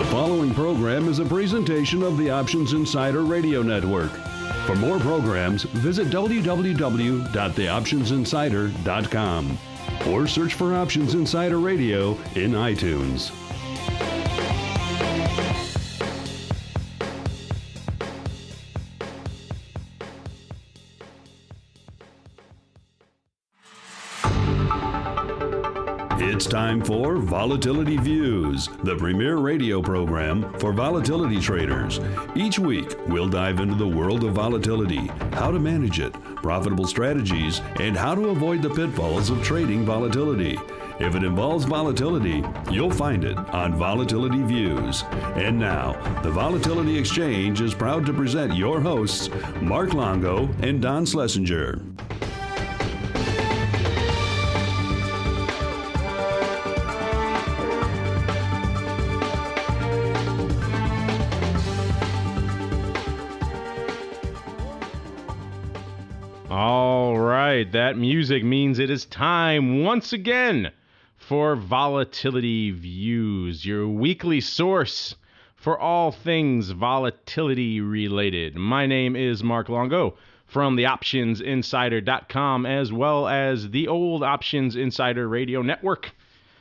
following program is a presentation of the Options Insider Radio Network. For more programs, visit www.theoptionsinsider.com or search for Options Insider Radio in iTunes. It's time for Volatility Views, the premier radio program for volatility traders. Each week, we'll dive into the world of volatility, how to manage it, profitable strategies, and how to avoid the pitfalls of trading volatility. If it involves volatility, you'll find it on Volatility Views. And now, the Volatility Exchange is proud to present your hosts, Mark Longo and Don Schlesinger. All right, that music means it is time once again for Volatility Views, your weekly source for all things volatility related. My name is Mark Longo from the OptionsInsider.com as well as the old Options Insider Radio Network.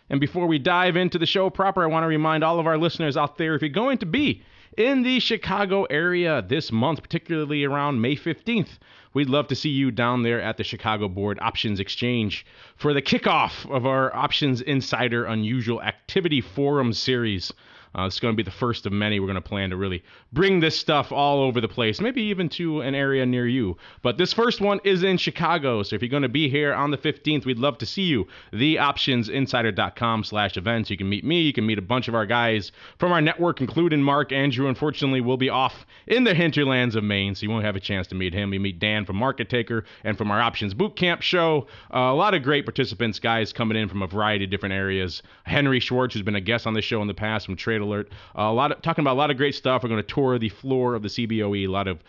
And before we dive into the show proper, I want to remind all of our listeners out there, if you're going to be in the Chicago area this month, particularly around May 15th, we'd love to see you down there at the Chicago Board Options Exchange for the kickoff of our Options Insider Unusual Activity Forum series. It's going to be the first of many. We're going to plan to really bring this stuff all over the place, maybe even to an area near you. But this first one is in Chicago, so if you're going to be here on the 15th, we'd love to see you. TheOptionsInsider.com/events. You can meet me. You can meet a bunch of our guys from our network, including Mark. Andrew, unfortunately, will be off in the hinterlands of Maine, so you won't have a chance to meet him. You meet Dan from Market Taker and from our Options Bootcamp show. A lot of great participants, guys coming in from a variety of different areas. Henry Schwartz, who's been a guest on this show in the past from Trade Alert. Talking about a lot of great stuff. We're going to tour the floor of the CBOE. A lot of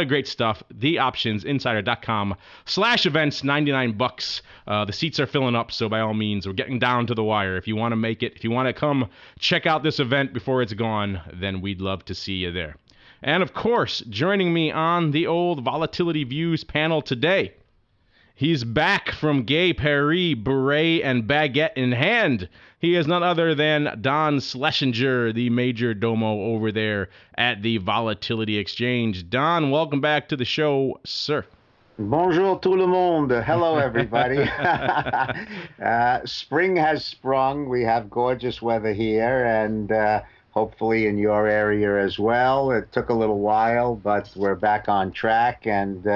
great stuff. TheOptionsInsider.com/events. $99. The seats are filling up, so by all means, we're getting down to the wire. If you want to make it, if you want to come check out this event before it's gone, then we'd love to see you there. And of course, joining me on the old Volatility Views panel today, he's back from Gay Paris, beret and baguette in hand. He is none other than Don Schlesinger, the major domo over there at the Volatility Exchange. Don, welcome back to the show, sir. Bonjour tout le monde. Hello, everybody. Spring has sprung. We have gorgeous weather here, and hopefully in your area as well. It took a little while, but we're back on track, and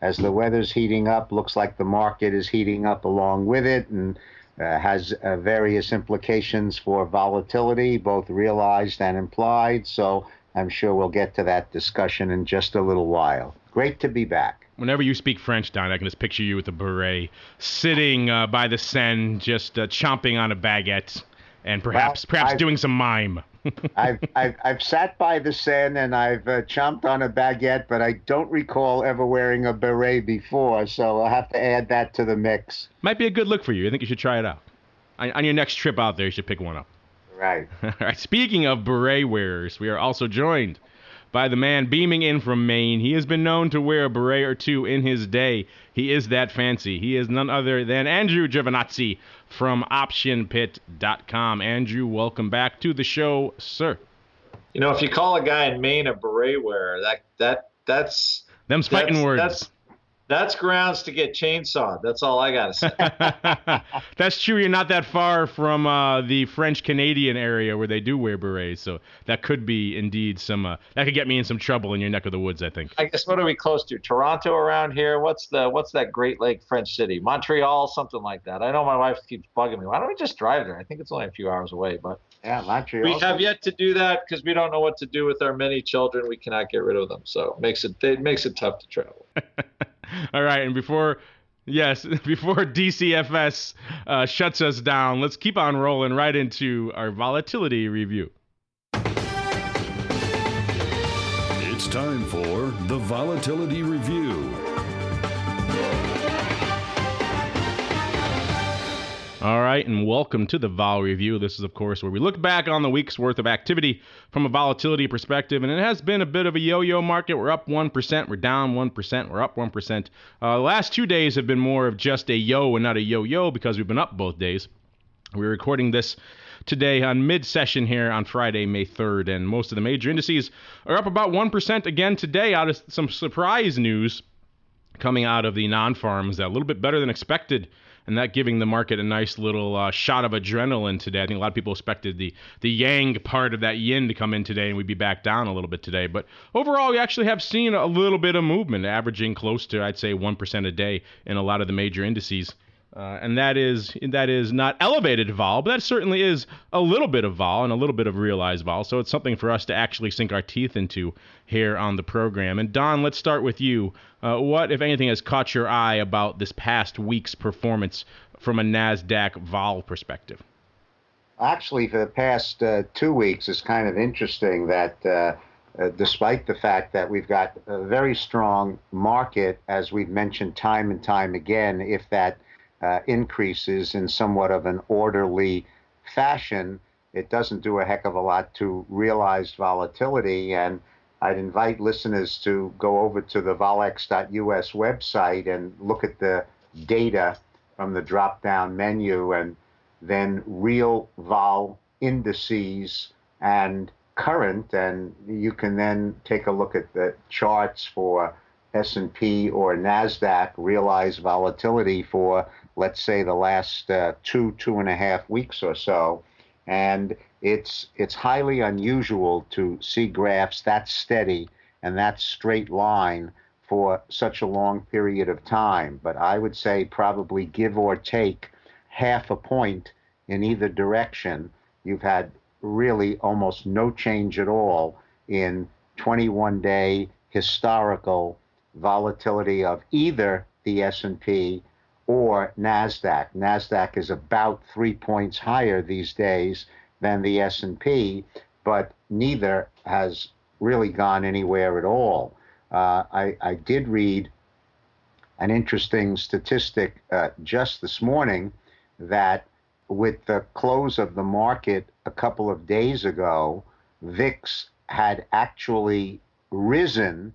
as the weather's heating up, looks like the market is heating up along with it, and has various implications for volatility, both realized and implied. So I'm sure we'll get to that discussion in just a little while. Great to be back. Whenever you speak French, Don, I can just picture you with a beret, sitting by the Seine, just chomping on a baguette, and perhaps doing some mime. I've sat by the Seine and I've chomped on a baguette, but I don't recall ever wearing a beret before, so I'll have to add that to the mix. Might be a good look for you. I think you should try it out. On your next trip out there, you should pick one up. Right. All right. Speaking of beret wearers, we are also joined by the man beaming in from Maine. He has been known to wear a beret or two in his day. He is that fancy. He is none other than Andrew Giovinazzi from OptionPit.com. Andrew, welcome back to the show, sir. You know, if you call a guy in Maine a beret wearer, that's them's fighting words. That's grounds to get chainsawed. That's all I got to say. That's true. You're not that far from the French-Canadian area where they do wear berets, so that could be indeed that could get me in some trouble in your neck of the woods, I think. I guess what are we close to? Toronto around here? What's that Great Lake French city? Montreal, something like that. I know my wife keeps bugging me. Why don't we just drive there? I think it's only a few hours away, but yeah, Montreal. We have yet to do that because we don't know what to do with our many children. We cannot get rid of them, so it makes it tough to travel. All right, and before DCFS shuts us down, let's keep on rolling right into our volatility review. It's time for the Volatility Review. All right, and welcome to the Vol Review. This is, of course, where we look back on the week's worth of activity from a volatility perspective, and it has been a bit of a yo-yo market. We're up 1%, we're down 1%, we're up 1%. The last 2 days have been more of just a yo and not a yo-yo because we've been up both days. We're recording this today on mid-session here on Friday, May 3rd, and most of the major indices are up about 1% again today out of some surprise news coming out of the non-farms, a little bit better than expected, and that giving the market a nice little shot of adrenaline today. I think a lot of people expected the yang part of that yin to come in today, and we'd be back down a little bit today. But overall, we actually have seen a little bit of movement, averaging close to, I'd say, 1% a day in a lot of the major indices. And that is not elevated vol, but that certainly is a little bit of vol and a little bit of realized vol. So it's something for us to actually sink our teeth into here on the program. And Don, let's start with you. What, if anything, has caught your eye about this past week's performance from a NASDAQ vol perspective? Actually, for the past 2 weeks, it's kind of interesting that despite the fact that we've got a very strong market, as we've mentioned time and time again, if that increases in somewhat of an orderly fashion, it doesn't do a heck of a lot to realized volatility. And I'd invite listeners to go over to the VolX.us website and look at the data from the drop-down menu, and then RealVol indices and current, and you can then take a look at the charts for S&P or NASDAQ realized volatility for, let's say, the last 2.5 weeks or so. And it's highly unusual to see graphs that steady and that straight line for such a long period of time. But I would say probably give or take half a point in either direction. You've had really almost no change at all in 21-day historical volatility of either the S&P or NASDAQ. NASDAQ is about 3 points higher these days than the S&P, but neither has really gone anywhere at all. I did read an interesting statistic just this morning that with the close of the market a couple of days ago, VIX had actually risen,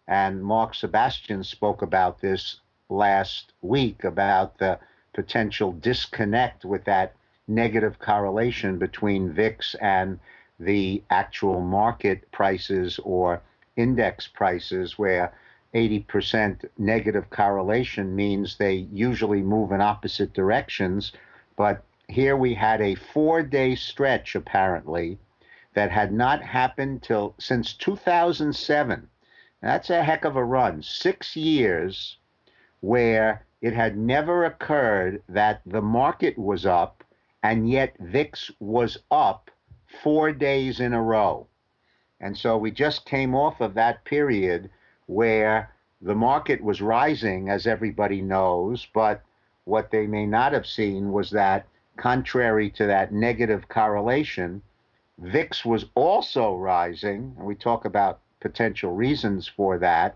and Mark Sebastian spoke about this last week, about the potential disconnect with that negative correlation between VIX and the actual market prices or index prices, where 80% negative correlation means they usually move in opposite directions. But here we had a 4-day stretch, apparently, that had not happened since 2007. That's a heck of a run. 6 years where it had never occurred that the market was up and yet VIX was up 4 days in a row. And so we just came off of that period where the market was rising, as everybody knows, but what they may not have seen was that, contrary to that negative correlation, VIX was also rising, and we talk about potential reasons for that.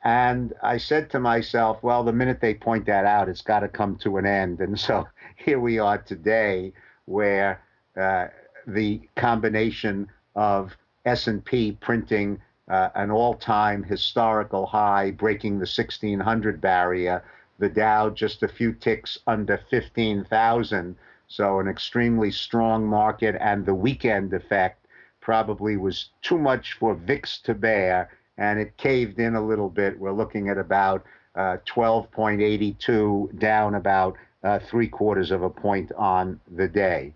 And I said to myself, well, the minute they point that out, it's got to come to an end. And so here we are today, where the combination of S&P printing an all-time historical high, breaking the 1,600 barrier, the Dow just a few ticks under 15,000. So an extremely strong market, and the weekend effect probably was too much for VIX to bear, and it caved in a little bit. We're looking at about 12.82, down about 3/4 of a point on the day.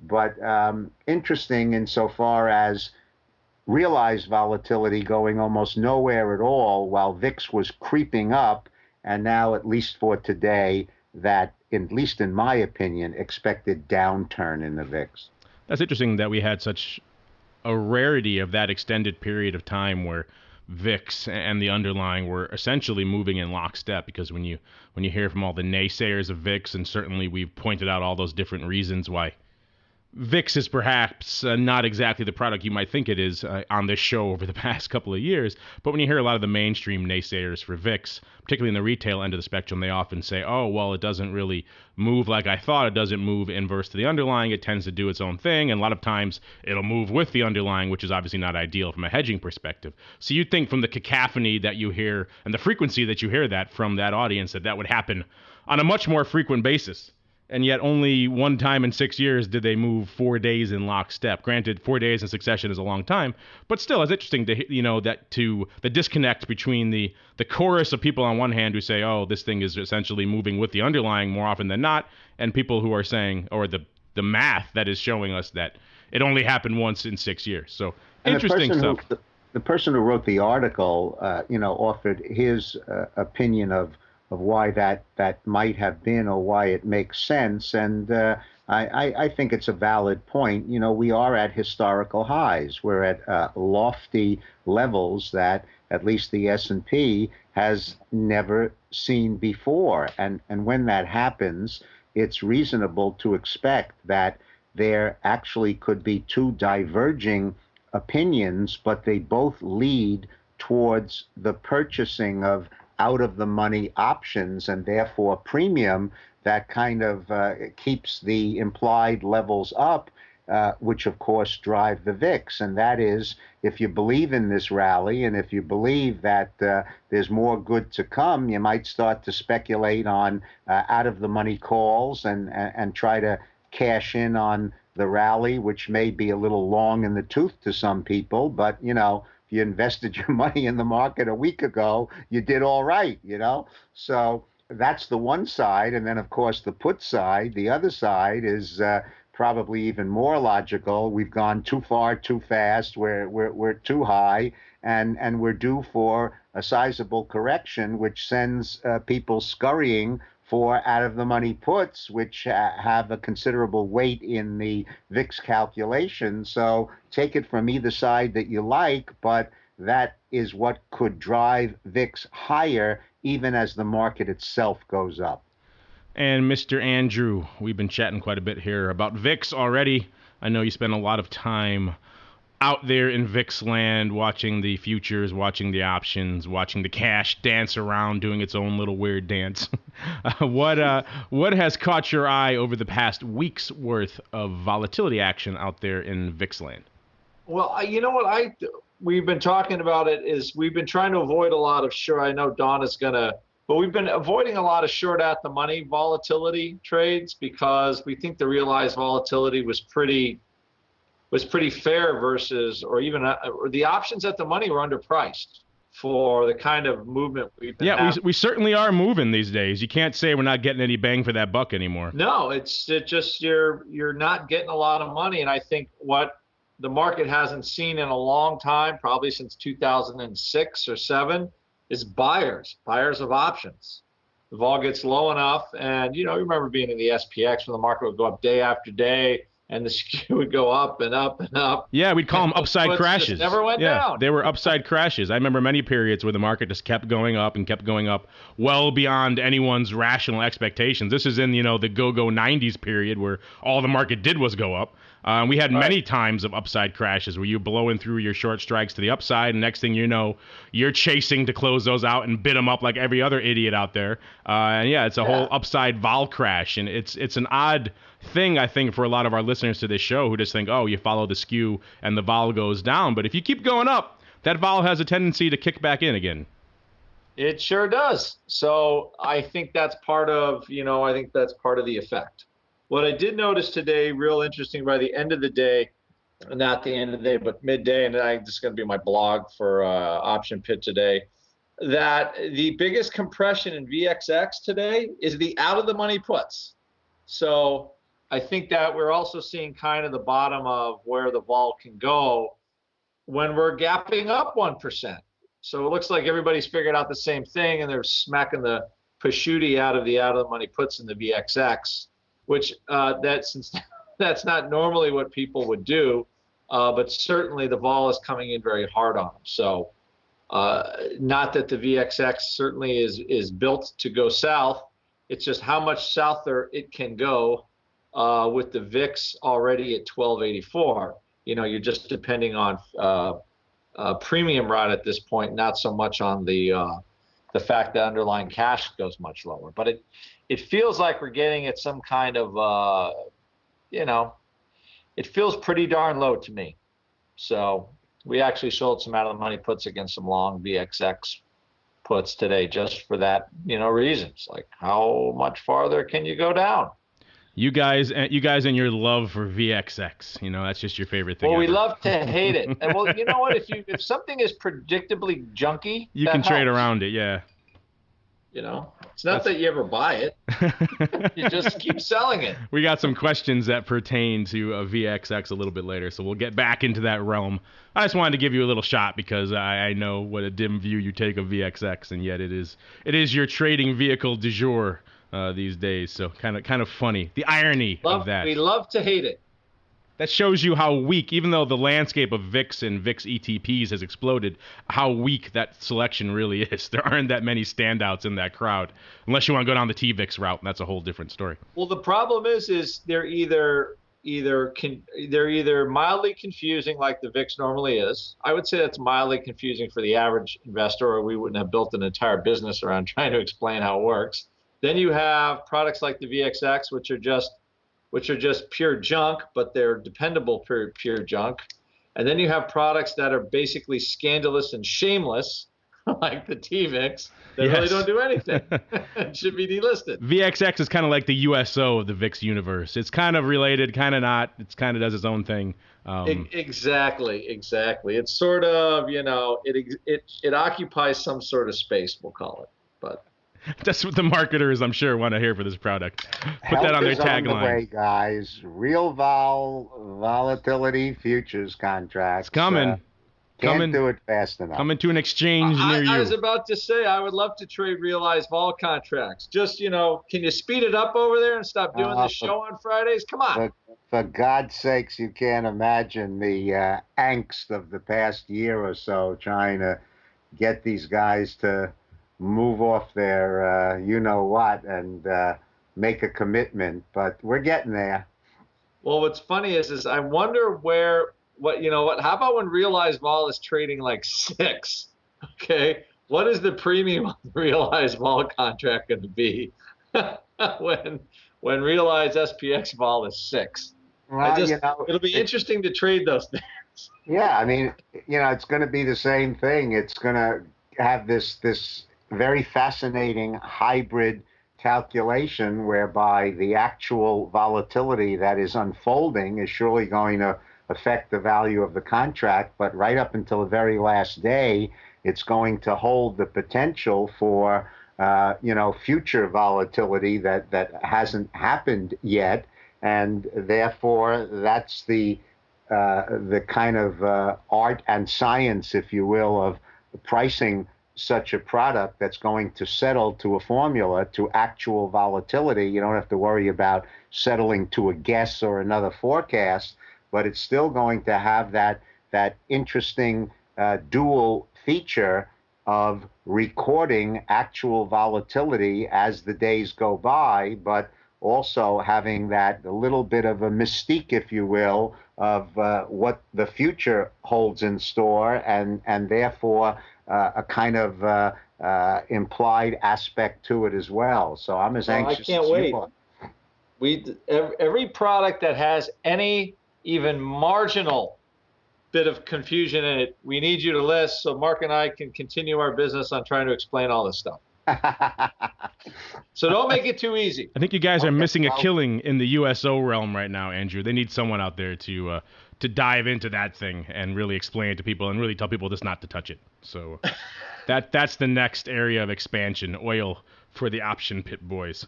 But interesting insofar as realized volatility going almost nowhere at all, while VIX was creeping up, and now, at least for today, that, at least in my opinion, expected downturn in the VIX. That's interesting that we had such a rarity of that extended period of time where VIX and the underlying were essentially moving in lockstep, because when you hear from all the naysayers of VIX, and certainly we've pointed out all those different reasons why VIX is perhaps not exactly the product you might think it is on this show over the past couple of years. But when you hear a lot of the mainstream naysayers for VIX, particularly in the retail end of the spectrum, they often say, oh, well, it doesn't really move like I thought. It doesn't move inverse to the underlying. It tends to do its own thing. And a lot of times it'll move with the underlying, which is obviously not ideal from a hedging perspective. So you'd think from the cacophony that you hear and the frequency that you hear that from that audience that would happen on a much more frequent basis. And yet only one time in 6 years did they move 4 days in lockstep. Granted, 4 days in succession is a long time, but still it's interesting to, the disconnect between the chorus of people on one hand who say, oh, this thing is essentially moving with the underlying more often than not, and people who are saying, or the math that is showing us that it only happened once in 6 years. So interesting stuff. The person who wrote the article, offered his opinion of why that might have been or why it makes sense. And I think it's a valid point. We are at historical highs. We're at lofty levels that at least the S&P has never seen before. And when that happens, it's reasonable to expect that there actually could be two diverging opinions, but they both lead towards the purchasing of out-of-the-money options and therefore premium that kind of keeps the implied levels up, which of course drive the VIX. And that is, if you believe in this rally and if you believe that there's more good to come, you might start to speculate on out-of-the-money calls and try to cash in on the rally, which may be a little long in the tooth to some people, but you invested your money in the market a week ago, you did all right, So that's the one side. And then, of course, the put side, the other side is probably even more logical. We've gone too far, too fast, we're too high, and we're due for a sizable correction, which sends people scurrying for out-of-the-money puts, which have a considerable weight in the VIX calculation. So take it from either side that you like, but that is what could drive VIX higher even as the market itself goes up. And Mr. Andrew, we've been chatting quite a bit here about VIX already. I know you spend a lot of time out there in VIX land, watching the futures, watching the options, watching the cash dance around, doing its own little weird dance. What has caught your eye over the past week's worth of volatility action out there in VIX land? Well, you know what we've been talking about it is we've been trying to avoid a lot of short. I know Don is but we've been avoiding a lot of short at the money volatility trades because we think the realized volatility was pretty fair versus, or even the options at the money were underpriced for the kind of movement we've been having. We certainly are moving these days. You can't say we're not getting any bang for that buck anymore. No, it's just you're not getting a lot of money. And I think what the market hasn't seen in a long time, probably since 2006 or 7, is buyers of options. The vol gets low enough, and you remember being in the SPX when the market would go up day after day, and the skew would go up and up and up. Yeah, we'd call them upside crashes. Just never went down. They were upside crashes. I remember many periods where the market just kept going up and kept going up well beyond anyone's rational expectations. This is in, the go-go 90s period where all the market did was go up. We had many times of upside crashes where you're blowing through your short strikes to the upside, and next thing you know, you're chasing to close those out and bid them up like every other idiot out there. It's a whole upside vol crash, and it's an odd thing, I think, for a lot of our listeners to this show who just think, oh, you follow the skew and the vol goes down. But if you keep going up, that vol has a tendency to kick back in again. It sure does. So I think that's part of the effect. What I did notice today, real interesting, by the end of the day, not the end of the day, but midday, and this is going to be my blog for Option Pit today, that the biggest compression in VXX today is the out-of-the-money puts. So I think that we're also seeing kind of the bottom of where the vol can go when we're gapping up 1%. So it looks like everybody's figured out the same thing, and they're smacking the pashuti out of the money puts in the VXX, which that's not normally what people would do, but certainly the vol is coming in very hard on them. So not that the VXX certainly is built to go south. It's just how much south it can go with the VIX already at 1284. You're just depending on premium rate at this point, not so much on the fact that underlying cash goes much lower. But it feels like we're getting at some kind of, it feels pretty darn low to me. So we actually sold some out of the money puts against some long VXX puts today just for that, reasons. Like, how much farther can you go down? You guys and your love for VXX, that's just your favorite thing. Well, ever. We love to hate it. And well, you know what? If something is predictably junky, you can trade around it. Yeah. It's not that you ever buy it. You just keep selling it. We got some questions that pertain to VXX a little bit later, so we'll get back into that realm. I just wanted to give you a little shot because I know what a dim view you take of VXX, and yet it is your trading vehicle du jour these days. So kind of funny, the irony of that. We love to hate it. That shows you how weak, even though the landscape of VIX and VIX ETPs has exploded, how weak that selection really is. There aren't that many standouts in that crowd, unless you want to go down the TVIX route, and that's a whole different story. Well, the problem is they're either mildly confusing, like the VIX normally is. I would say that's mildly confusing for the average investor, or we wouldn't have built an entire business around trying to explain how it works. Then you have products like the VXX, which are just pure junk, but they're dependable pure junk. And then you have products that are basically scandalous and shameless, like the TVIX, that really don't do anything and should be delisted. VXX is kind of like the USO of the VIX universe. It's kind of related, kind of not. It kind of does its own thing. Exactly. It's sort of, it occupies some sort of space, we'll call it. But that's what the marketers, I'm sure, want to hear for this product. Put that on their tagline. On the way, guys. RealVol volatility futures contracts. It's coming. Can't do it fast enough. Coming to an exchange near you. I was about to say, I would love to trade realized vol contracts. Just, can you speed it up over there and stop doing this show on Fridays? Come on. For God's sakes, you can't imagine the angst of the past year or so trying to get these guys to move off their you-know-what and make a commitment. But we're getting there. Well, what's funny is I wonder how about when realized vol is trading like 6? Okay, what is the premium on the realized vol contract going to be when realized SPX vol is 6? Well, it'll be interesting to trade those things. Yeah, I mean, it's going to be the same thing. It's going to have this very fascinating hybrid calculation whereby the actual volatility that is unfolding is surely going to affect the value of the contract, but right up until the very last day, it's going to hold the potential for future volatility that hasn't happened yet, and therefore that's the kind of art and science, if you will, of pricing such a product that's going to settle to a formula to actual volatility. You don't have to worry about settling to a guess or another forecast, but it's still going to have that interesting dual feature of recording actual volatility as the days go by, but also having that a little bit of a mystique, if you will, of what the future holds in store, and therefore a kind of implied aspect to it as well. So I'm as anxious I can't as wait. you are. Every product that has any even marginal bit of confusion in it, we need you to list so Mark and I can continue our business on trying to explain all this stuff. So don't make it too easy. I think you guys are missing a killing in the USO realm right now, Andrew. They need someone out there to dive into that thing and really explain it to people and really tell people just not to touch it. So that's the next area of expansion, oil for the option pit boys.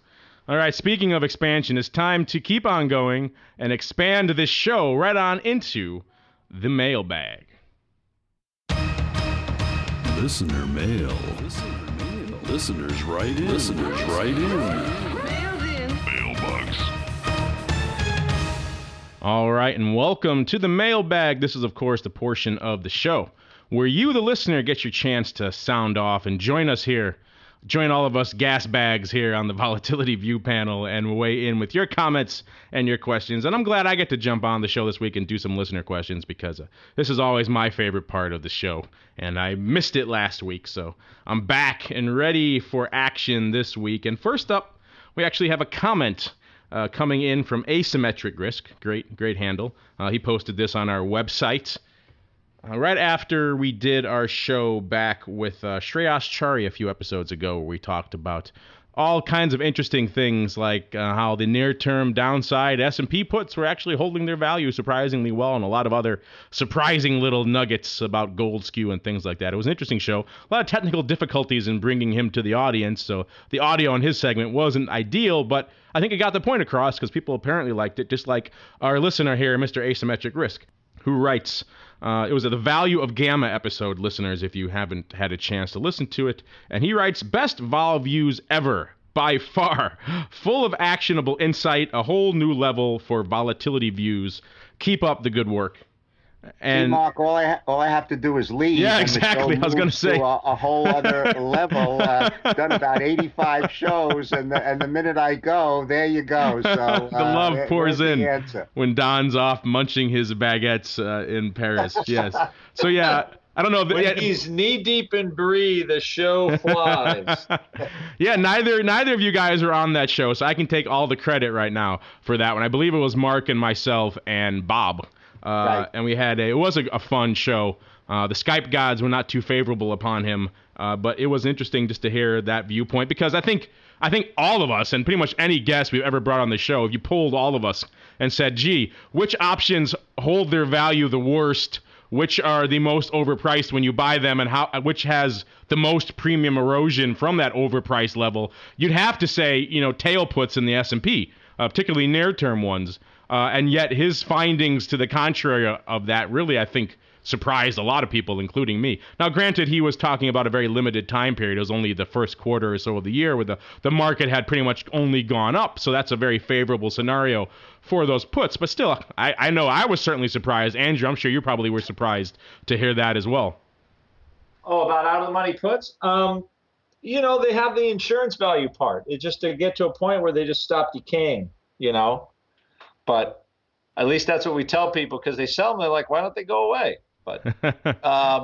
All right, speaking of expansion, it's time to keep on going and expand this show right on into the mailbag. Listener mail. Listeners write in. Mailbox. All right, and welcome to the mailbag. This is, of course, the portion of the show where you, the listener, get your chance to sound off and join us here join all of us gas bags here on the Volatility View panel and weigh in with your comments and your questions. And I'm glad I get to jump on the show this week and do some listener questions because this is always my favorite part of the show. And I missed it last week, so I'm back and ready for action this week. And first up, we actually have a comment coming in from AsymmetricRisk. Great handle. He posted this on our website right after we did our show back with Shreyas Chari a few episodes ago, where we talked about all kinds of interesting things like how the near-term downside S&P puts were actually holding their value surprisingly well, and a lot of other surprising little nuggets about gold skew and things like that. It was an interesting show. A lot of technical difficulties in bringing him to the audience, so the audio in his segment wasn't ideal, but I think it got the point across because people apparently liked it, just like our listener here, Mr. Asymmetric Risk, who writes, it was the Value of Gamma episode, listeners, if you haven't had a chance to listen to it. And he writes, best vol views ever, by far. Full of actionable insight, a whole new level for volatility views. Keep up the good work. And see, Mark, all I have to do is leave. Yeah, exactly. I was going to say a whole other level. Done about 85 shows, and the minute I go, there you go. So the love pours in when Don's off munching his baguettes in Paris. Yes. So yeah, I don't know. When he's knee deep in brie, the show flies. Yeah, neither of you guys are on that show, so I can take all the credit right now for that one. I believe it was Mark and myself and Bob. Right. And we had it was a fun show. The Skype gods were not too favorable upon him, but it was interesting just to hear that viewpoint because I think all of us and pretty much any guest we've ever brought on the show, if you polled all of us and said, gee, which options hold their value the worst, which are the most overpriced when you buy them, and which has the most premium erosion from that overpriced level, you'd have to say, tail puts in the S&P, particularly near-term ones. And yet his findings to the contrary of that really, I think, surprised a lot of people, including me. Now, granted, he was talking about a very limited time period. It was only the first quarter or so of the year where the market had pretty much only gone up. So that's a very favorable scenario for those puts. But still, I know I was certainly surprised. Andrew, I'm sure you probably were surprised to hear that as well. Oh, about out-of-the-money puts? They have the insurance value part. It's just to get to a point where they just stop decaying, But at least that's what we tell people because they sell them. They're like, why don't they go away? But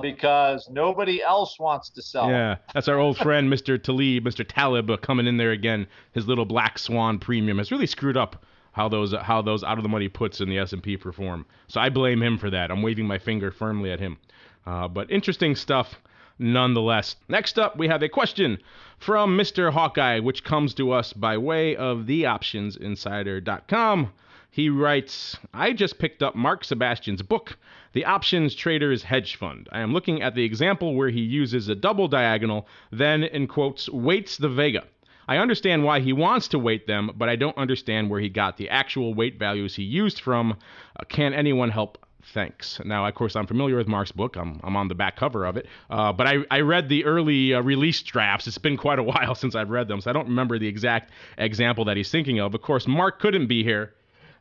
because nobody else wants to sell them. Yeah, that's our old friend, Mr. Talib, coming in there again. His little black swan premium has really screwed up how those out-of-the-money puts in the S&P perform. So I blame him for that. I'm waving my finger firmly at him. But interesting stuff nonetheless. Next up, we have a question from Mr. Hawkeye, which comes to us by way of theoptionsinsider.com. He writes, I just picked up Mark Sebastian's book, The Options Trader's Hedge Fund. I am looking at the example where he uses a double diagonal, then, in quotes, weights the vega. I understand why he wants to weight them, but I don't understand where he got the actual weight values he used from. Can anyone help? Thanks. Now, of course, I'm familiar with Mark's book. I'm on the back cover of it. But I read the early release drafts. It's been quite a while since I've read them, so I don't remember the exact example that he's thinking of. Of course, Mark couldn't be here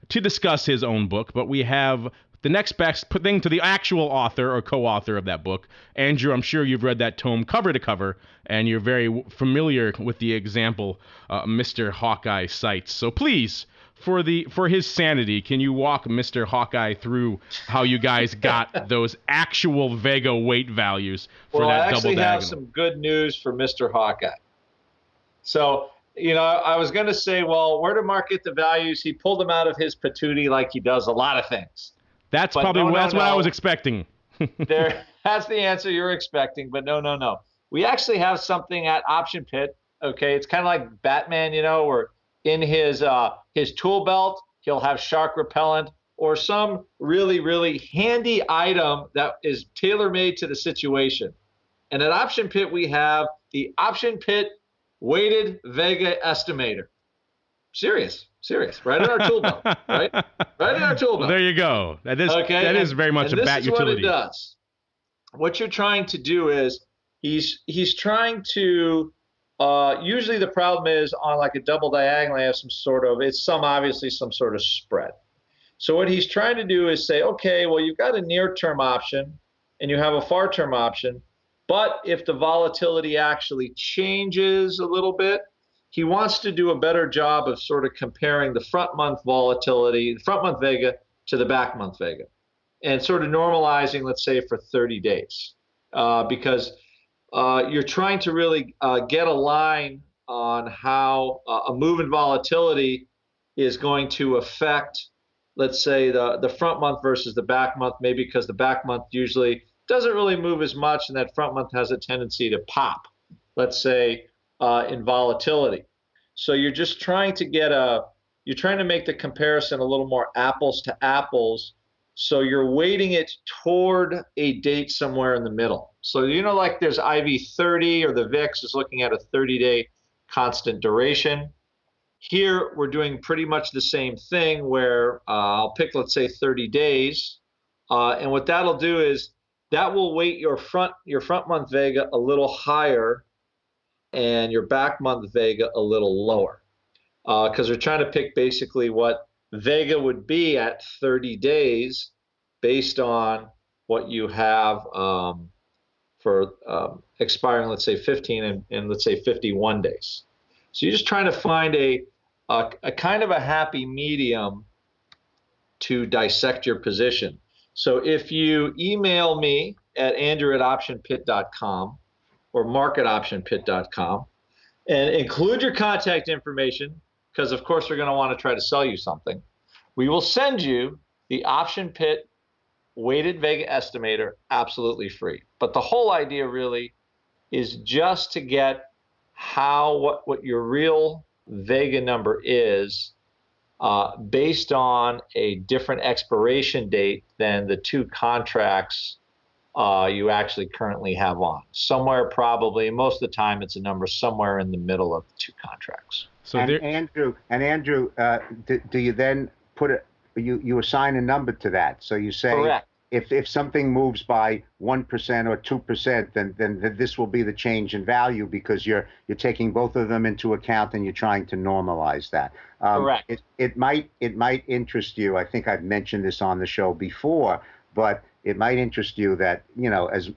to discuss his own book, but we have the next best thing to the actual author or co-author of that book. Andrew, I'm sure you've read that tome cover to cover, and you're very familiar with the example Mr. Hawkeye cites. So please, for his sanity, can you walk Mr. Hawkeye through how you guys got those actual Vega weight values for that double diagonal? Well, I actually have some good news for Mr. Hawkeye. So, I was going to say, well, where did Mark get the values? He pulled them out of his patootie like he does a lot of things. That's what I was expecting. That's the answer you're expecting, but no. We actually have something at Option Pit. Okay, it's kind of like Batman, where in his tool belt he'll have shark repellent or some really, really handy item that is tailor-made to the situation. And at Option Pit we have the Option Pit weighted Vega estimator. Serious, right in our tool belt, right in our tool belt. Well, there you go. That is very much a bat utility. This is what it does. What you're trying to do is he's trying to usually the problem is on like a double diagonal, have obviously some sort of spread. So what he's trying to do is say, okay, well, you've got a near-term option and you have a far-term option. But if the volatility actually changes a little bit, he wants to do a better job of sort of comparing the front month volatility, the front month vega, to the back month vega, and sort of normalizing, let's say, for 30 days, because you're trying to really get a line on how a move in volatility is going to affect, let's say, the front month versus the back month, maybe because the back month usually doesn't really move as much, and that front month has a tendency to pop, let's say, in volatility. So you're just trying to you're trying to make the comparison a little more apples to apples. So you're weighting it toward a date somewhere in the middle. So, like there's IV30, or the VIX is looking at a 30-day constant duration. Here, we're doing pretty much the same thing where I'll pick, let's say, 30 days. And what that'll do is that will weight your front month vega a little higher and your back month vega a little lower, because we're trying to pick basically what vega would be at 30 days based on what you have for expiring, let's say, 15 and let's say 51 days. So you're just trying to find a kind of a happy medium to dissect your position. So if you email me at andrew@optionpit.com or mark@optionpit.com and include your contact information, because of course we're going to want to try to sell you something, we will send you the Option Pit weighted vega estimator absolutely free. But the whole idea really is just to get what your real vega number is based on a different expiration date than the two contracts you actually currently have on. Somewhere probably, most of the time, it's a number somewhere in the middle of the two contracts. So Andrew, do you then put you assign a number to that? So you say, correct, if something moves by 1% or 2%, then this will be the change in value, because you're taking both of them into account and you're trying to normalize that. Correct. It might interest you. I think I've mentioned this on the show before, but it might interest you that,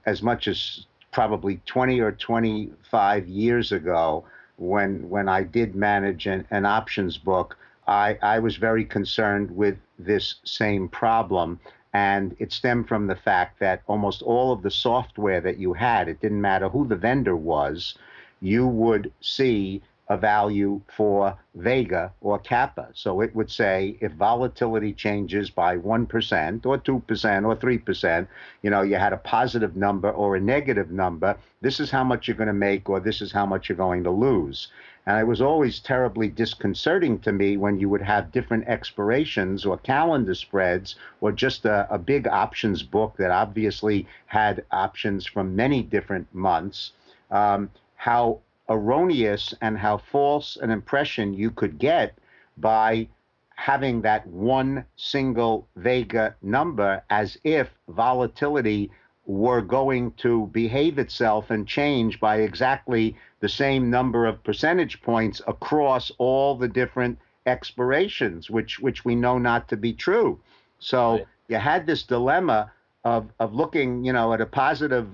as much as probably 20 or 25 years ago, when I did manage an options book, I was very concerned with this same problem. And it stemmed from the fact that almost all of the software that you had, it didn't matter who the vendor was, you would see a value for vega or kappa. So it would say if volatility changes by 1% or 2% or 3%, you had a positive number or a negative number, this is how much you're going to make, or this is how much you're going to lose. And it was always terribly disconcerting to me when you would have different expirations or calendar spreads, or just a big options book that obviously had options from many different months, how erroneous and how false an impression you could get by having that one single vega number, as if volatility were going to behave itself and change by exactly the same number of percentage points across all the different expirations, which we know not to be true. So right, you had this dilemma of looking, at a positive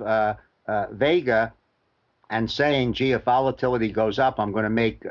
vega and saying, gee, if volatility goes up, I'm going to make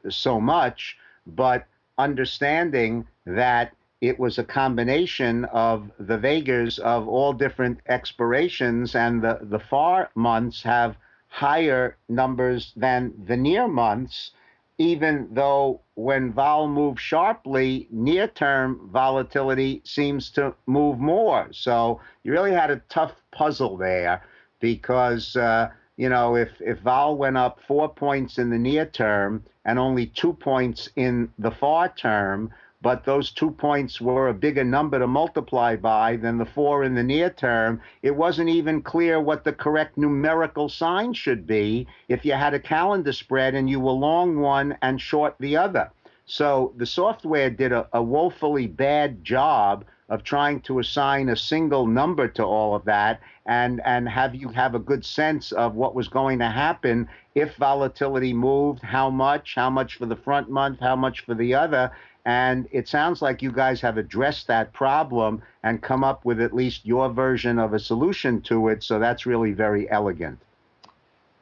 so much, but understanding that it was a combination of the vegas of all different expirations, and the far months have higher numbers than the near months, even though when vol moves sharply, near-term volatility seems to move more. So you really had a tough puzzle there, because if vol went up 4 points in the near term and only 2 points in the far term, but those 2 points were a bigger number to multiply by than the 4 in the near term, it wasn't even clear what the correct numerical sign should be if you had a calendar spread and you were long one and short the other. So the software did a woefully bad job of trying to assign a single number to all of that and have you have a good sense of what was going to happen if volatility moved, how much for the front month, how much for the other. And it sounds like you guys have addressed that problem and come up with at least your version of a solution to it. So that's really very elegant.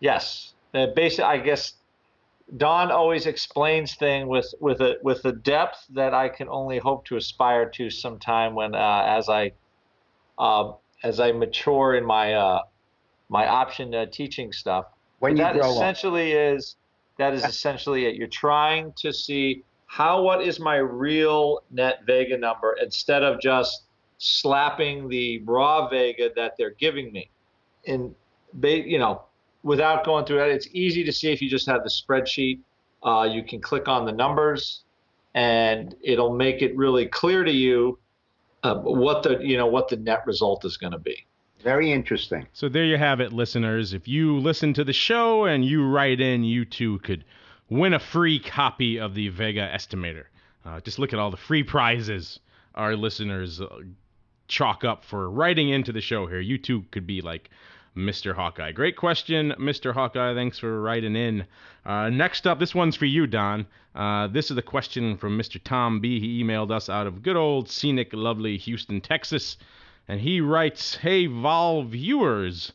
Yes. Basically, I guess Don always explains things with a depth that I can only hope to aspire to sometime when as I mature in my my option teaching stuff. When But you that grow up. essentially is essentially it. You're trying to see what is my real net vega number instead of just slapping the raw vega that they're giving me. And without going through that, it's easy to see if you just have the spreadsheet. You can click on the numbers, and it'll make it really clear to you what the net result is going to be. Very interesting. So there you have it, listeners. If you listen to the show and you write in, you too could win a free copy of the Vega Estimator. Just look at all the free prizes our listeners chalk up for writing into the show here. You too could be like Mr. Hawkeye. Great question, Mr. Hawkeye. Thanks for writing in. Next up, this one's for you, Don. This is a question from Mr. Tom B. He emailed us out of good old scenic, lovely Houston, Texas. And he writes, "Hey, Vol viewers."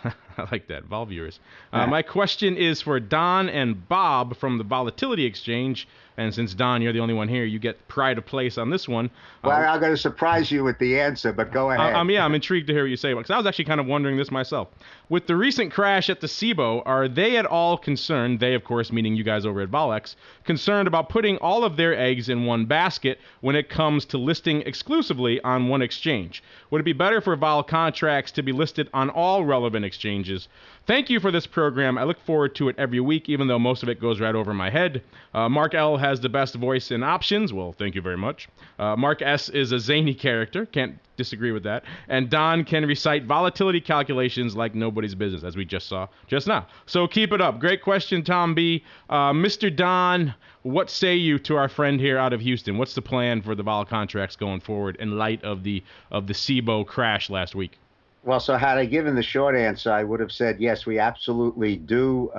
I like that, Vol viewers. My question is for Don and Bob from the Volatility Exchange. And since, Don, you're the only one here, you get pride of place on this one. Well, I'm going to surprise you with the answer, but go ahead. I'm intrigued to hear what you say, because I was actually kind of wondering this myself. With the recent crash at the CBOE, are they at all concerned, they, of course, meaning you guys over at VolX, concerned about putting all of their eggs in one basket when it comes to listing exclusively on one exchange? Would it be better for vol contracts to be listed on all relevant exchanges? Thank you for this program. I look forward to it every week, even though most of it goes right over my head. Mark L. has the best voice in options. Well, thank you very much. Mark S. is a zany character. Can't disagree with that. And Don can recite volatility calculations like nobody's business, as we just saw just now. So keep it up. Great question, Tom B. Mr. Don, what say you to our friend here out of Houston? What's the plan for the vol contracts going forward in light of the CBOE crash last week? Well, so had I given the short answer, I would have said, yes, we absolutely do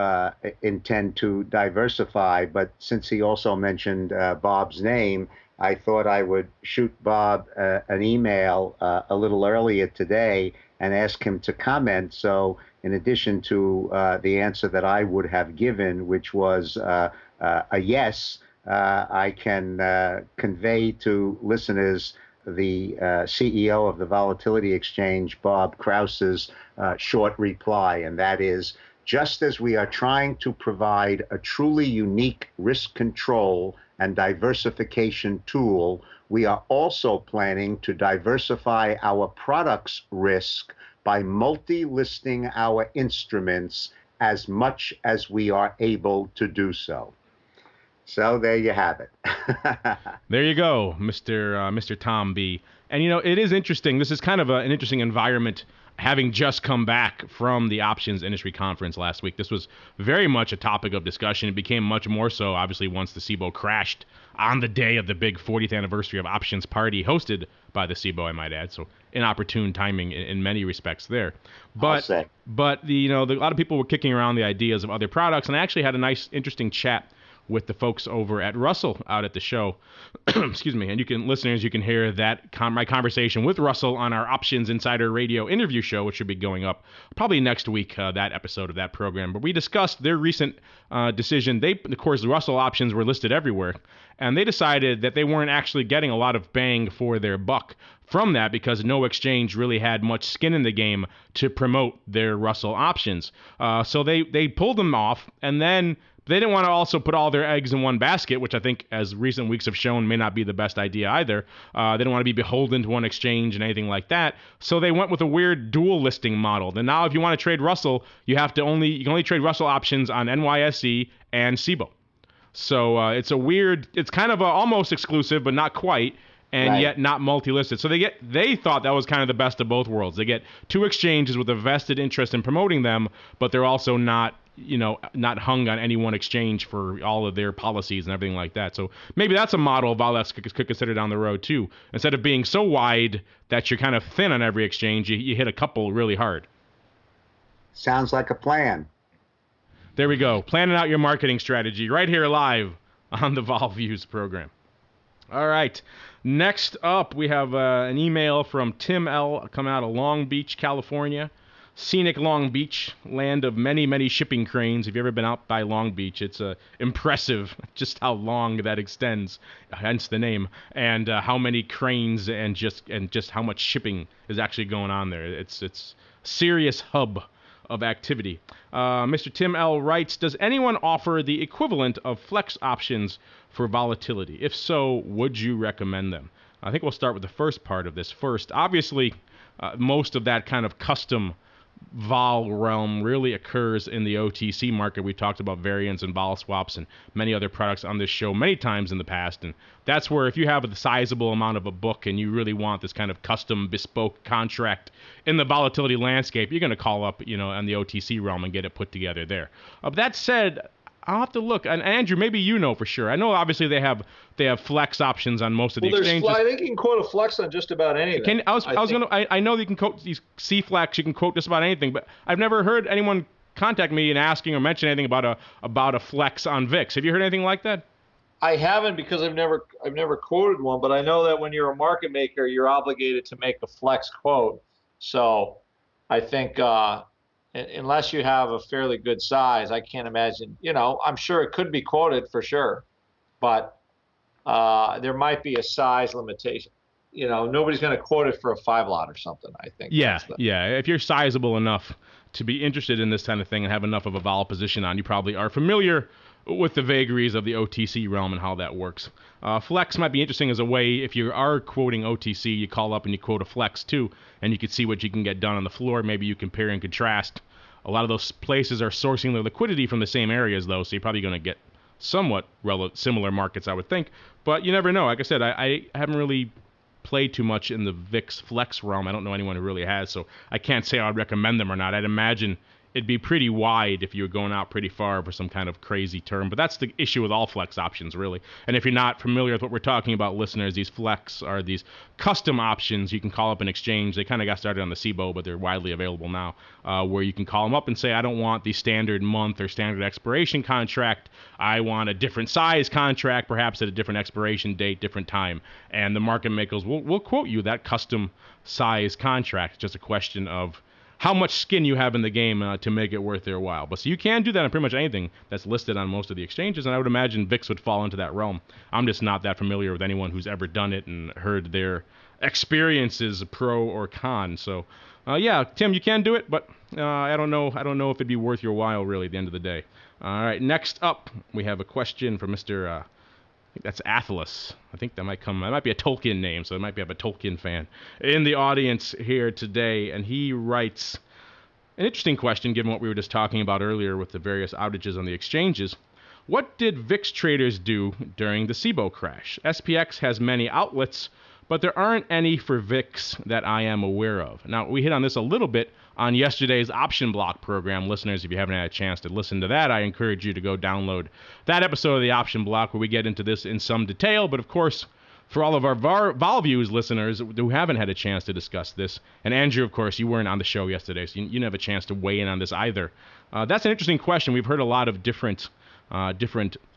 intend to diversify. But since he also mentioned Bob's name, I thought I would shoot Bob an email a little earlier today and ask him to comment. So in addition to the answer that I would have given, which was a yes, I can convey to listeners the CEO of the Volatility Exchange, Bob Krause's short reply, and that is, just as we are trying to provide a truly unique risk control and diversification tool, we are also planning to diversify our products risk by multi-listing our instruments as much as we are able to do so. So there you have it. There you go, Mr. Tom B. And, it is interesting. This is kind of an interesting environment, having just come back from the options industry conference last week. This was very much a topic of discussion. It became much more so, obviously, once the CBOE crashed on the day of the big 40th anniversary of options party hosted by the CBOE, I might add. So inopportune timing in many respects there. But a lot of people were kicking around the ideas of other products, and I actually had a nice, interesting chat with the folks over at Russell out at the show. Excuse me. And you can hear that my conversation with Russell on our Options Insider Radio interview show, which should be going up probably next week, that episode of that program. But we discussed their recent decision. Of course, the Russell options were listed everywhere, and they decided that they weren't actually getting a lot of bang for their buck from that because no exchange really had much skin in the game to promote their Russell options. So they pulled them off, and then they didn't want to also put all their eggs in one basket, which I think, as recent weeks have shown, may not be the best idea either. They didn't want to be beholden to one exchange and anything like that. So they went with a weird dual listing model. Then now if you want to trade Russell, you can only trade Russell options on NYSE and CBOE. So it's kind of almost exclusive, but not quite, and yet not multi-listed. So they thought that was kind of the best of both worlds. They get two exchanges with a vested interest in promoting them, but they're also not hung on any one exchange for all of their policies and everything like that. So maybe that's a model VolX could consider down the road too. Instead of being so wide that you're kind of thin on every exchange, you hit a couple really hard. Sounds like a plan. There we go. Planning out your marketing strategy right here live on the Vol Views program. All right. Next up, we have an email from Tim L. coming out of Long Beach, California. scenic Long Beach, land of many, many shipping cranes. If you've ever been out by Long Beach, it's impressive just how long that extends, hence the name, and how many cranes and just how much shipping is actually going on there. It's serious hub of activity. Mr. Tim L. writes, does anyone offer the equivalent of flex options for volatility? If so, would you recommend them? I think we'll start with the first part of this first. Obviously, most of that kind of custom vol realm really occurs in the OTC market. We talked about variance and vol swaps and many other products on this show many times in the past, and that's where if you have a sizable amount of a book and you really want this kind of custom bespoke contract in the volatility landscape, you're going to call up, on the OTC realm and get it put together there. But that said, I'll have to look. And Andrew, maybe you know for sure. I know obviously they have flex options on most of the exchanges. I think you can quote a flex on just about anything. I know that you can quote these C-flex. You can quote just about anything, but I've never heard anyone contact me and asking or mention anything about a flex on VIX. Have you heard anything like that? I haven't, because I've never quoted one, but I know that when you're a market maker, you're obligated to make a flex quote. So I think unless you have a fairly good size, I can't imagine, I'm sure it could be quoted for sure, but there might be a size limitation. Nobody's going to quote it for a 5 lot or something, I think. Yeah. If you're sizable enough to be interested in this kind of thing and have enough of a vol position on, you probably are familiar with the vagaries of the OTC realm and how that works. Flex might be interesting as a way, if you are quoting OTC, you call up and you quote a flex too, and you can see what you can get done on the floor. Maybe you compare and contrast. A lot of those places are sourcing their liquidity from the same areas, though, so you're probably going to get somewhat similar markets, I would think. But you never know. Like I said, I haven't really played too much in the VIX flex realm. I don't know anyone who really has, so I can't say I'd recommend them or not. I'd imagine it'd be pretty wide if you were going out pretty far for some kind of crazy term. But that's the issue with all flex options, really. And if you're not familiar with what we're talking about, listeners, these flex are these custom options. You can call up an exchange. They kind of got started on the CBOE, but they're widely available now, where you can call them up and say, I don't want the standard month or standard expiration contract. I want a different size contract, perhaps at a different expiration date, different time. And the market makers will quote you that custom size contract. It's just a question of how much skin you have in the game to make it worth their while. But so you can do that on pretty much anything that's listed on most of the exchanges, and I would imagine VIX would fall into that realm. I'm just not that familiar with anyone who's ever done it and heard their experiences, pro or con. So, yeah, Tim, you can do it, but I don't know if it'd be worth your while, really, at the end of the day. All right, next up, we have a question from Mr. I think that's Atlas. I think that might be a Tolkien name, so it might be a Tolkien fan in the audience here today. And he writes an interesting question, given what we were just talking about earlier with the various outages on the exchanges. What did VIX traders do during the CBOE crash? SPX has many outlets, but there aren't any for VIX that I am aware of. Now, we hit on this a little bit on yesterday's Option Block program. Listeners, if you haven't had a chance to listen to that, I encourage you to go download that episode of the Option Block where we get into this in some detail. But of course, for all of our VolViews listeners who haven't had a chance to discuss this, and Andrew, of course, you weren't on the show yesterday, so you didn't have a chance to weigh in on this either. That's an interesting question. We've heard a lot of different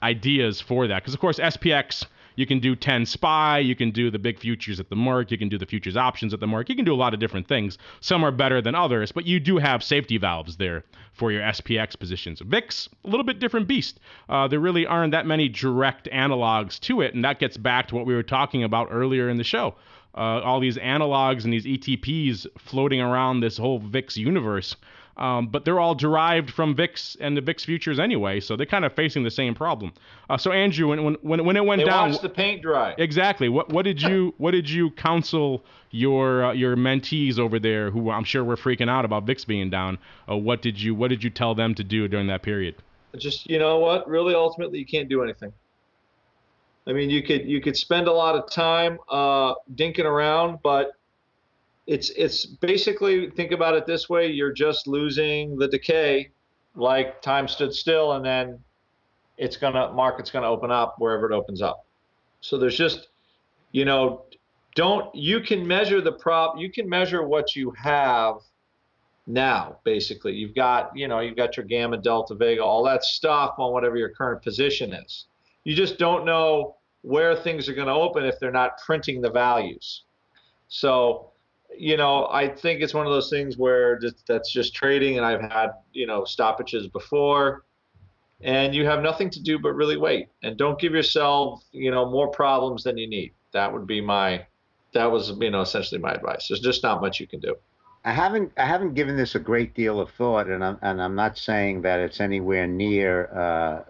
ideas for that. Because, of course, SPX, you can do 10 SPY, you can do the big futures at the mark, you can do the futures options at the mark, you can do a lot of different things. Some are better than others, but you do have safety valves there for your SPX positions. VIX, a little bit different beast. There really aren't that many direct analogs to it, and that gets back to what we were talking about earlier in the show. All these analogs and these ETPs floating around this whole VIX universe. But they're all derived from VIX and the VIX futures anyway, so they're kind of facing the same problem. So Andrew, when it went down, watch the paint dry. Exactly. What did you counsel your mentees over there, who I'm sure were freaking out about VIX being down? What did you tell them to do during that period? Just, you know what? Really, ultimately, you can't do anything. I mean, you could spend a lot of time dinking around, but it's basically, think about it this way: you're just losing the decay, like time stood still, and then market's gonna open up wherever it opens up. So there's just, you can measure you can measure what you have now. Basically, you've got your gamma, delta, vega, all that stuff on whatever your current position is. You just don't know where things are going to open if they're not printing the values. So I think it's one of those things where that's just trading, and I've had, stoppages before, and you have nothing to do but really wait and don't give yourself, more problems than you need. That was, essentially my advice. There's just not much you can do. I haven't given this a great deal of thought, and I'm not saying that it's anywhere near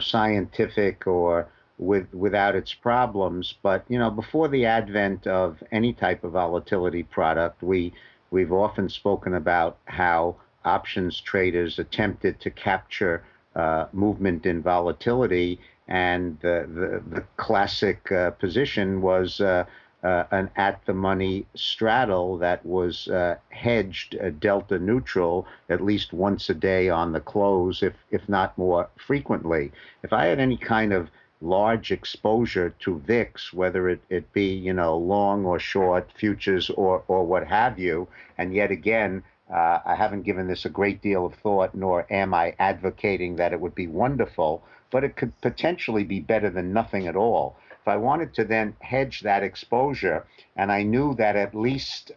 scientific or without its problems. But before the advent of any type of volatility product, we've often spoken about how options traders attempted to capture movement in volatility, and the classic position was an at-the-money straddle that was hedged delta neutral at least once a day on the close, if not more frequently. If I had any kind of large exposure to VIX, whether it be long or short futures or what have you, and yet again, I haven't given this a great deal of thought, nor am I advocating that it would be wonderful, but it could potentially be better than nothing at all. If I wanted to then hedge that exposure, and I knew that at least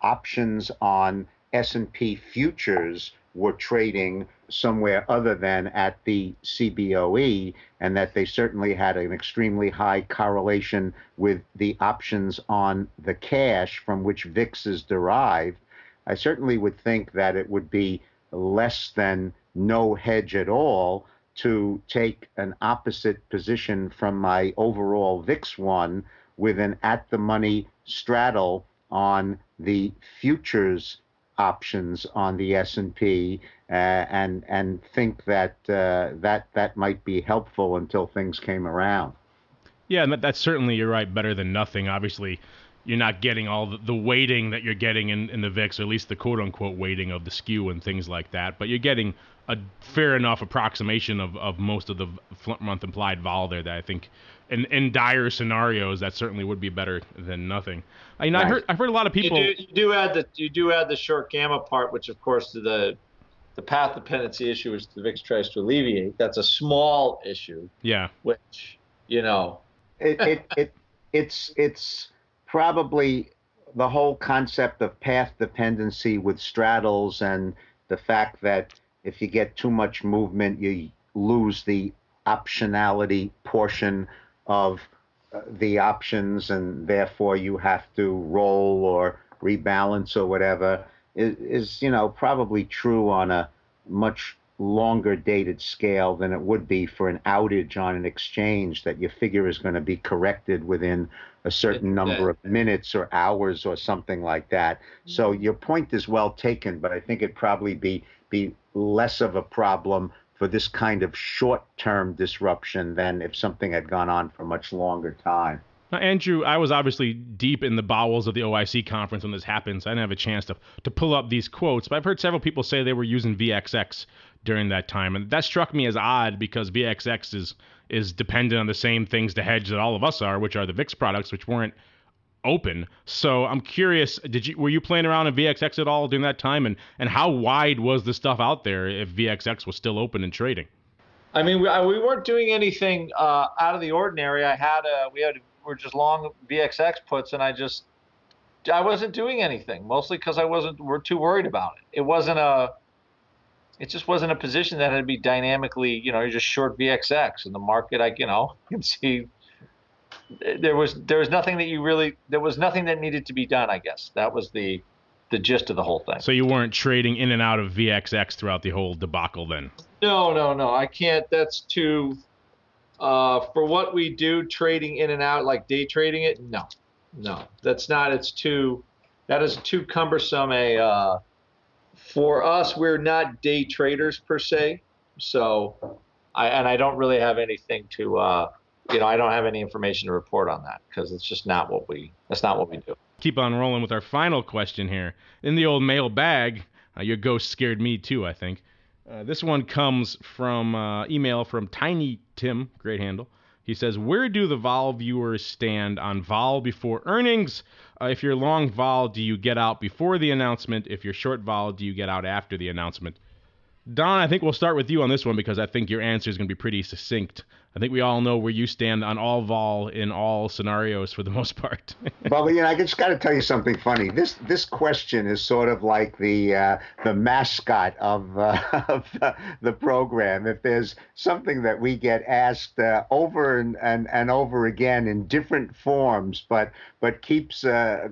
options on S&P futures were trading somewhere other than at the CBOE, and that they certainly had an extremely high correlation with the options on the cash from which VIX is derived, I certainly would think that it would be less than no hedge at all to take an opposite position from my overall VIX one with an at-the-money straddle on the futures options on the S&P, and think that that might be helpful until things came around. Yeah, and that's certainly, you're right, better than nothing. Obviously, you're not getting all the weighting that you're getting in the VIX, or at least the quote-unquote weighting of the skew and things like that, but you're getting a fair enough approximation of most of the month implied vol there that I think in dire scenarios that certainly would be better than nothing. Right. I've heard a lot of people. You do add the short gamma part, which of course the path dependency issue, which the VIX tries to alleviate. That's a small issue. Yeah. Which it's probably the whole concept of path dependency with straddles, and the fact that if you get too much movement, you lose the optionality portion of the options, and therefore you have to roll or rebalance or whatever, is probably true on a much longer dated scale than it would be for an outage on an exchange that you figure is going to be corrected within a certain number of minutes or hours or something like that. So your point is well taken, but I think it'd probably be less of a problem for this kind of short-term disruption than if something had gone on for much longer time. Now, Andrew, I was obviously deep in the bowels of the OIC conference when this happened, so I didn't have a chance to pull up these quotes, but I've heard several people say they were using VXX during that time, and that struck me as odd because VXX is dependent on the same things to hedge that all of us are, which are the VIX products, which weren't open. So I'm curious, were you playing around in VXX at all during that time, and how wide was the stuff out there if VXX was still open and trading? I mean, we weren't doing anything out of the ordinary. We're just long VXX puts, and I wasn't doing anything, mostly because we're too worried about it. It just wasn't a position that had to be dynamically, you're just short VXX in the market. You can see there was nothing that needed to be done, I guess. That was the gist of the whole thing. So you weren't trading in and out of VXX throughout the whole debacle then? No. I can't. That's too, for what we do, trading in and out, like day trading it, no. That's not, that is too cumbersome for us. We're not day traders per se. So I don't really have anything to, I don't have any information to report on that because it's just that's not what we do. Keep on rolling with our final question here. In the old mail bag, your ghost scared me too, I think. This one comes from email from Tiny Tim, great handle. He says, where do the vol viewers stand on vol before earnings? If you're long vol, do you get out before the announcement? If you're short vol, do you get out after the announcement? Don, I think we'll start with you on this one because I think your answer is going to be pretty succinct. I think we all know where you stand on all vol in all scenarios for the most part. Well, I just got to tell you something funny. This question is sort of like the mascot of the program. If there's something that we get asked over and over again in different forms, but keeps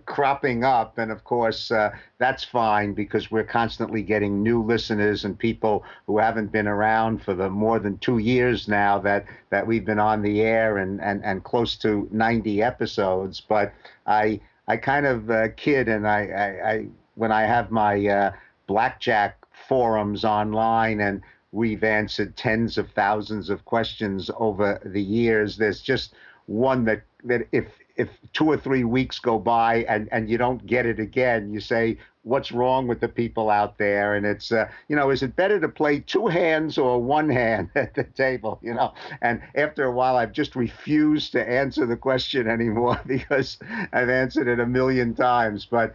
cropping up, and of course that's fine because we're constantly getting new listeners and people who haven't been around for the more than 2 years now that we've been on the air and close to 90 episodes. But I kind of kid, and I when I have my blackjack forums online and we've answered tens of thousands of questions over the years, there's just one that if 2 or 3 weeks go by and you don't get it again, you say, what's wrong with the people out there? And it's, is it better to play 2 hands or 1 hand at the table, And after a while, I've just refused to answer the question anymore because I've answered it 1,000,000 times. But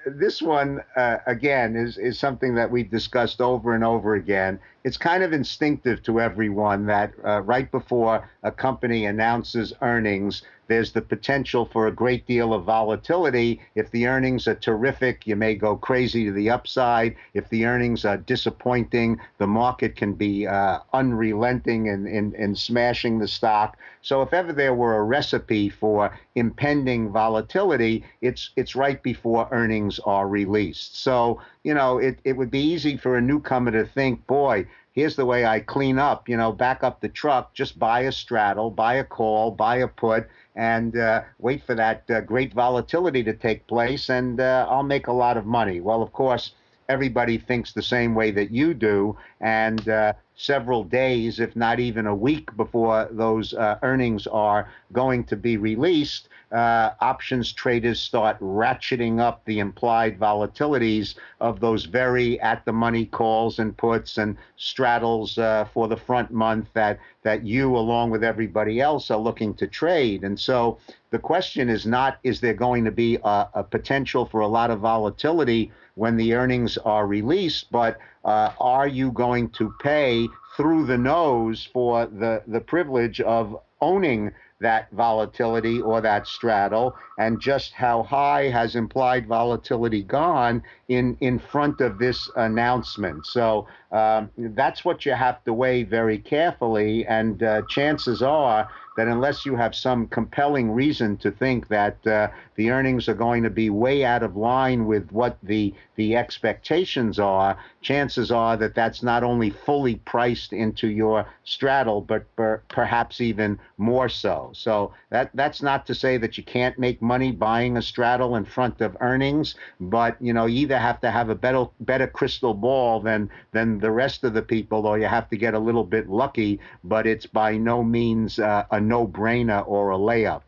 this one, again, is something that we've discussed over and over again. It's kind of instinctive to everyone that right before a company announces earnings, there's the potential for a great deal of volatility. If the earnings are terrific, you may go crazy to the upside. If the earnings are disappointing, the market can be unrelenting in smashing the stock. So if ever there were a recipe for impending volatility, it's right before earnings are released. So, it would be easy for a newcomer to think, boy, here's the way I clean up, back up the truck, just buy a straddle, buy a call, buy a put, and wait for that great volatility to take place, and I'll make a lot of money. Well, of course, everybody thinks the same way that you do, and several days, if not even a week before those earnings are going to be released, options traders start ratcheting up the implied volatilities of those very at-the-money calls and puts and straddles for the front month that you, along with everybody else, are looking to trade. And so the question is not, is there going to be a potential for a lot of volatility when the earnings are released, but are you going to pay through the nose for the privilege of owning that volatility or that straddle, and just how high has implied volatility gone in front of this announcement? So that's what you have to weigh very carefully, and chances are that unless you have some compelling reason to think that the earnings are going to be way out of line with what the expectations are, chances are that that's not only fully priced into your straddle, but perhaps even more so. So that's not to say that you can't make money buying a straddle in front of earnings, but you either have to have a better crystal ball than the rest of the people, or you have to get a little bit lucky, but it's by no means a no-brainer or a layup.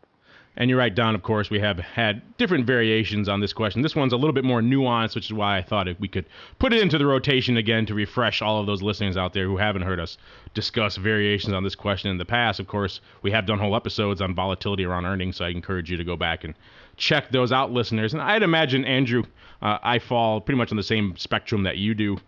And you're right, Don, of course, we have had different variations on this question. This one's a little bit more nuanced, which is why I thought we could put it into the rotation again to refresh all of those listeners out there who haven't heard us discuss variations on this question in the past. Of course, we have done whole episodes on volatility around earnings, so I encourage you to go back and check those out, listeners. And I'd imagine, Andrew, I fall pretty much on the same spectrum that you do.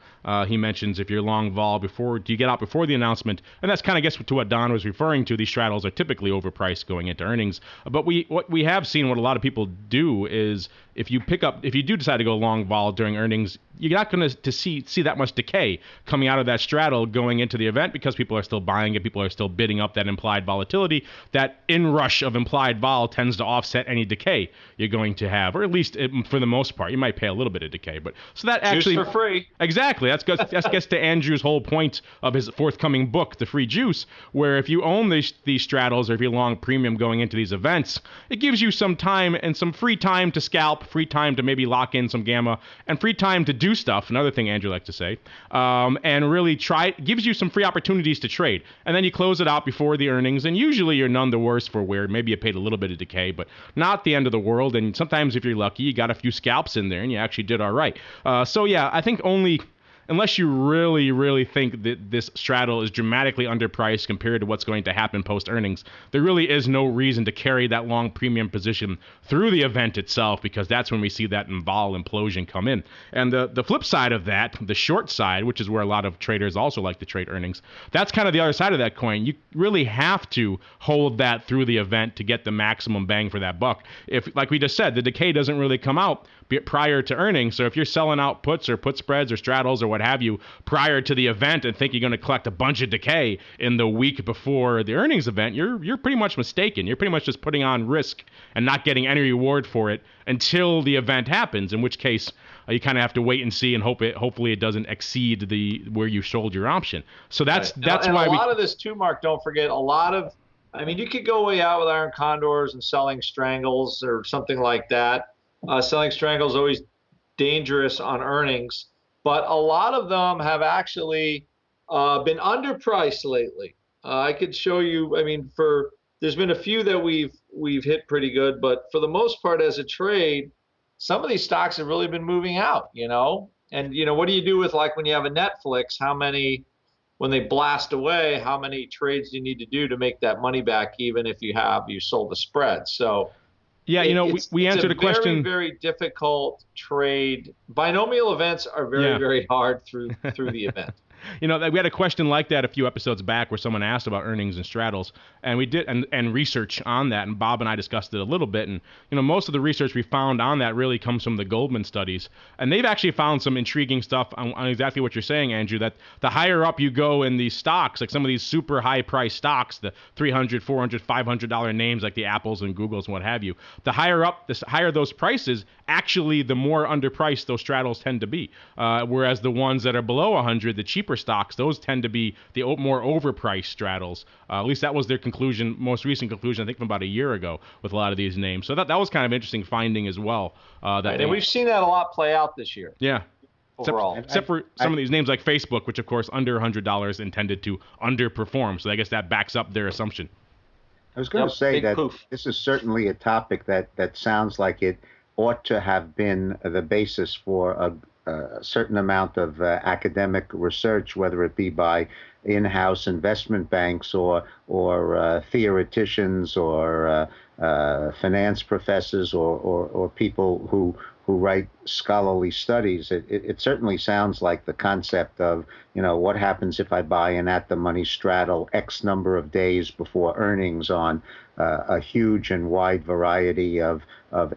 He mentions if you're long vol, do you get out before the announcement? And that's kind of gets to what Don was referring to. These straddles are typically overpriced going into earnings. But what we have seen, what a lot of people do is if you do decide to go long vol during earnings, you're not going to see that much decay coming out of that straddle going into the event because people are still buying it. People are still bidding up that implied volatility. That inrush of implied vol tends to offset any decay you're going to have, or at least for the most part. You might pay a little bit of decay, but so that actually juice for free. Exactly. That gets to Andrew's whole point of his forthcoming book, The Free Juice, where if you own these straddles or if you're long premium going into these events, it gives you some time and some free time to scalp, free time to maybe lock in some gamma, and free time to do stuff. Another thing Andrew likes to say, and really gives you some free opportunities to trade. And then you close it out before the earnings, and usually you're none the worse for where maybe you paid a little bit of decay, but not the end of the world. And sometimes if you're lucky, you got a few scalps in there and you actually did all right. So yeah, I think only unless you really, really think that this straddle is dramatically underpriced compared to what's going to happen post-earnings, there really is no reason to carry that long premium position through the event itself, because that's when we see that vol implosion come in. And the flip side of that, the short side, which is where a lot of traders also like to trade earnings, that's kind of the other side of that coin. You really have to hold that through the event to get the maximum bang for that buck. If, like we just said, the decay doesn't really come out prior to earnings. So if you're selling out puts or put spreads or straddles or what have you prior to the event and think you're going to collect a bunch of decay in the week before the earnings event, you're pretty much mistaken. You're pretty much just putting on risk and not getting any reward for it until the event happens, in which case you kind of have to wait and see and hopefully it doesn't exceed where you sold your option. So that's why a lot of this too, Mark, don't forget, you could go way out with iron condors and selling strangles or something like that. Selling strangle is always dangerous on earnings, but a lot of them have actually been underpriced lately. I could show you. There's been a few that we've hit pretty good, but for the most part, as a trade, some of these stocks have really been moving out. And what do you do with, like, when you have a Netflix? When they blast away, how many trades do you need to do to make that money back, even if you sold the spread? So. Yeah, we answered a question. It's a very, very difficult trade. Binomial events are very, very hard through the event. We had a question like that a few episodes back where someone asked about earnings and straddles, and we did and research on that, and Bob and I discussed it a little bit. And most of the research we found on that really comes from the Goldman studies, and they've actually found some intriguing stuff on exactly what you're saying, Andrew. That the higher up you go in these stocks, like some of these super high price stocks, the $300, $400, $500 names like the Apples and Googles and what have you, the higher those prices, actually the more underpriced those straddles tend to be. Whereas the ones that are below 100, the cheaper stocks, those tend to be the more overpriced straddles. At least that was their most recent conclusion, I think, from about a year ago with a lot of these names. So that was kind of interesting finding as well. And we've seen that a lot play out this year. Yeah. Overall. Except for some of these names like Facebook, which of course under $100 intended to underperform. So I guess that backs up their assumption. I was going to say that this is certainly a topic that sounds like it ought to have been the basis for a certain amount of academic research, whether it be by in-house investment banks or theoreticians or finance professors or people who write scholarly studies. It certainly sounds like the concept of, what happens if I buy an at-the-money straddle X number of days before earnings on a huge and wide variety of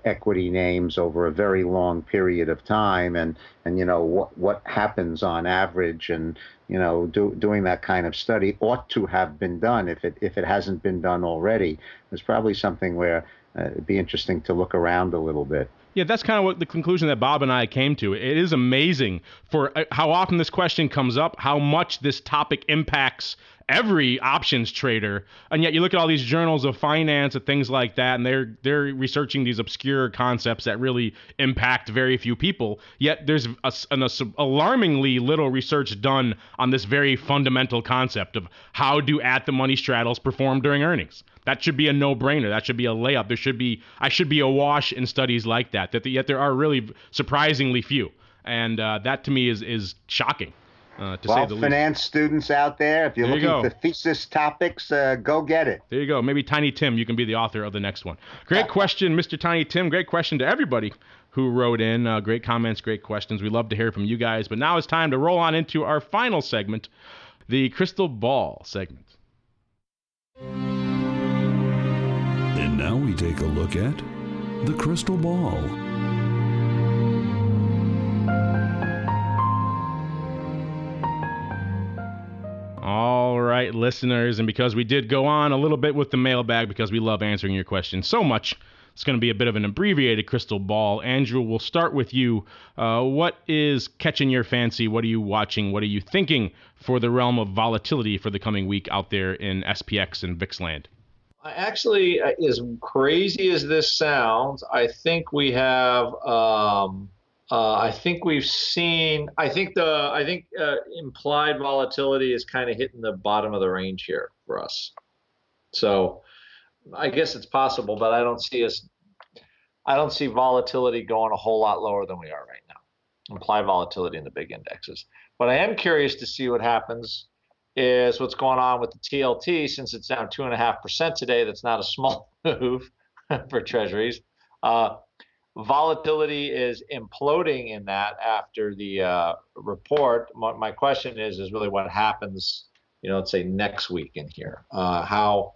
equity names over a very long period of time, and what happens on average, and doing that kind of study ought to have been done if it hasn't been done already. There's probably something where it'd be interesting to look around a little bit. Yeah, that's kind of what the conclusion that Bob and I came to. It is amazing for how often this question comes up, how much this topic impacts every options trader, and yet you look at all these journals of finance and things like that, and they're researching these obscure concepts that really impact very few people. Yet there's an alarmingly little research done on this very fundamental concept of how do at-the-money straddles perform during earnings. That should be a no-brainer. That should be a layup. I should be awash in studies like that. Yet there are really surprisingly few, and that to me is shocking. To say the least. Finance students out there, if you're looking for thesis topics, go get it. There you go. Maybe Tiny Tim, you can be the author of the next one. Great question, Mr. Tiny Tim. Great question to everybody who wrote in. Great comments, great questions. We love to hear from you guys. But now it's time to roll on into our final segment, the Crystal Ball segment. And now we take a look at the Crystal Ball. All right, listeners, and because we did go on a little bit with the mailbag because we love answering your questions so much, it's going to be a bit of an abbreviated crystal ball. Andrew, we'll start with you. What is catching your fancy? What are you watching? What are you thinking for the realm of volatility for the coming week out there in SPX and VIX land? Actually, as crazy as this sounds, I think we have... I think implied volatility is kind of hitting the bottom of the range here for us. So I guess it's possible, but I don't see volatility going a whole lot lower than we are right now. implied volatility in the big indexes. What I am curious to see what happens is what's going on with the TLT, since it's down 2.5% today. That's not a small move for treasuries. Volatility is imploding in that after the report. My question is really what happens, let's say next week in here, how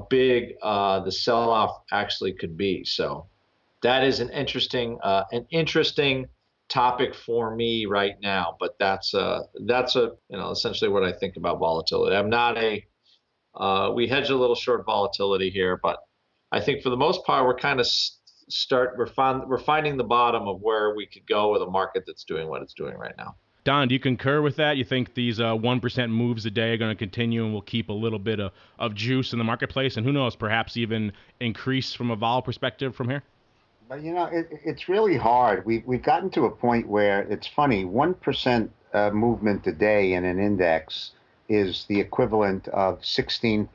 big the sell-off actually could be. So that is an interesting topic for me right now. But that's essentially what I think about volatility. I'm not we hedge a little short volatility here, but I think for the most part we're kind of we're finding the bottom of where we could go with a market that's doing what it's doing right now. Don, do you concur with that? You think these 1% moves a day are going to continue and will keep a little bit of juice in the marketplace, and who knows, perhaps even increase from a vol perspective from here? But it's really hard. We've gotten to a point where it's funny. 1% movement a day in an index is the equivalent of 16%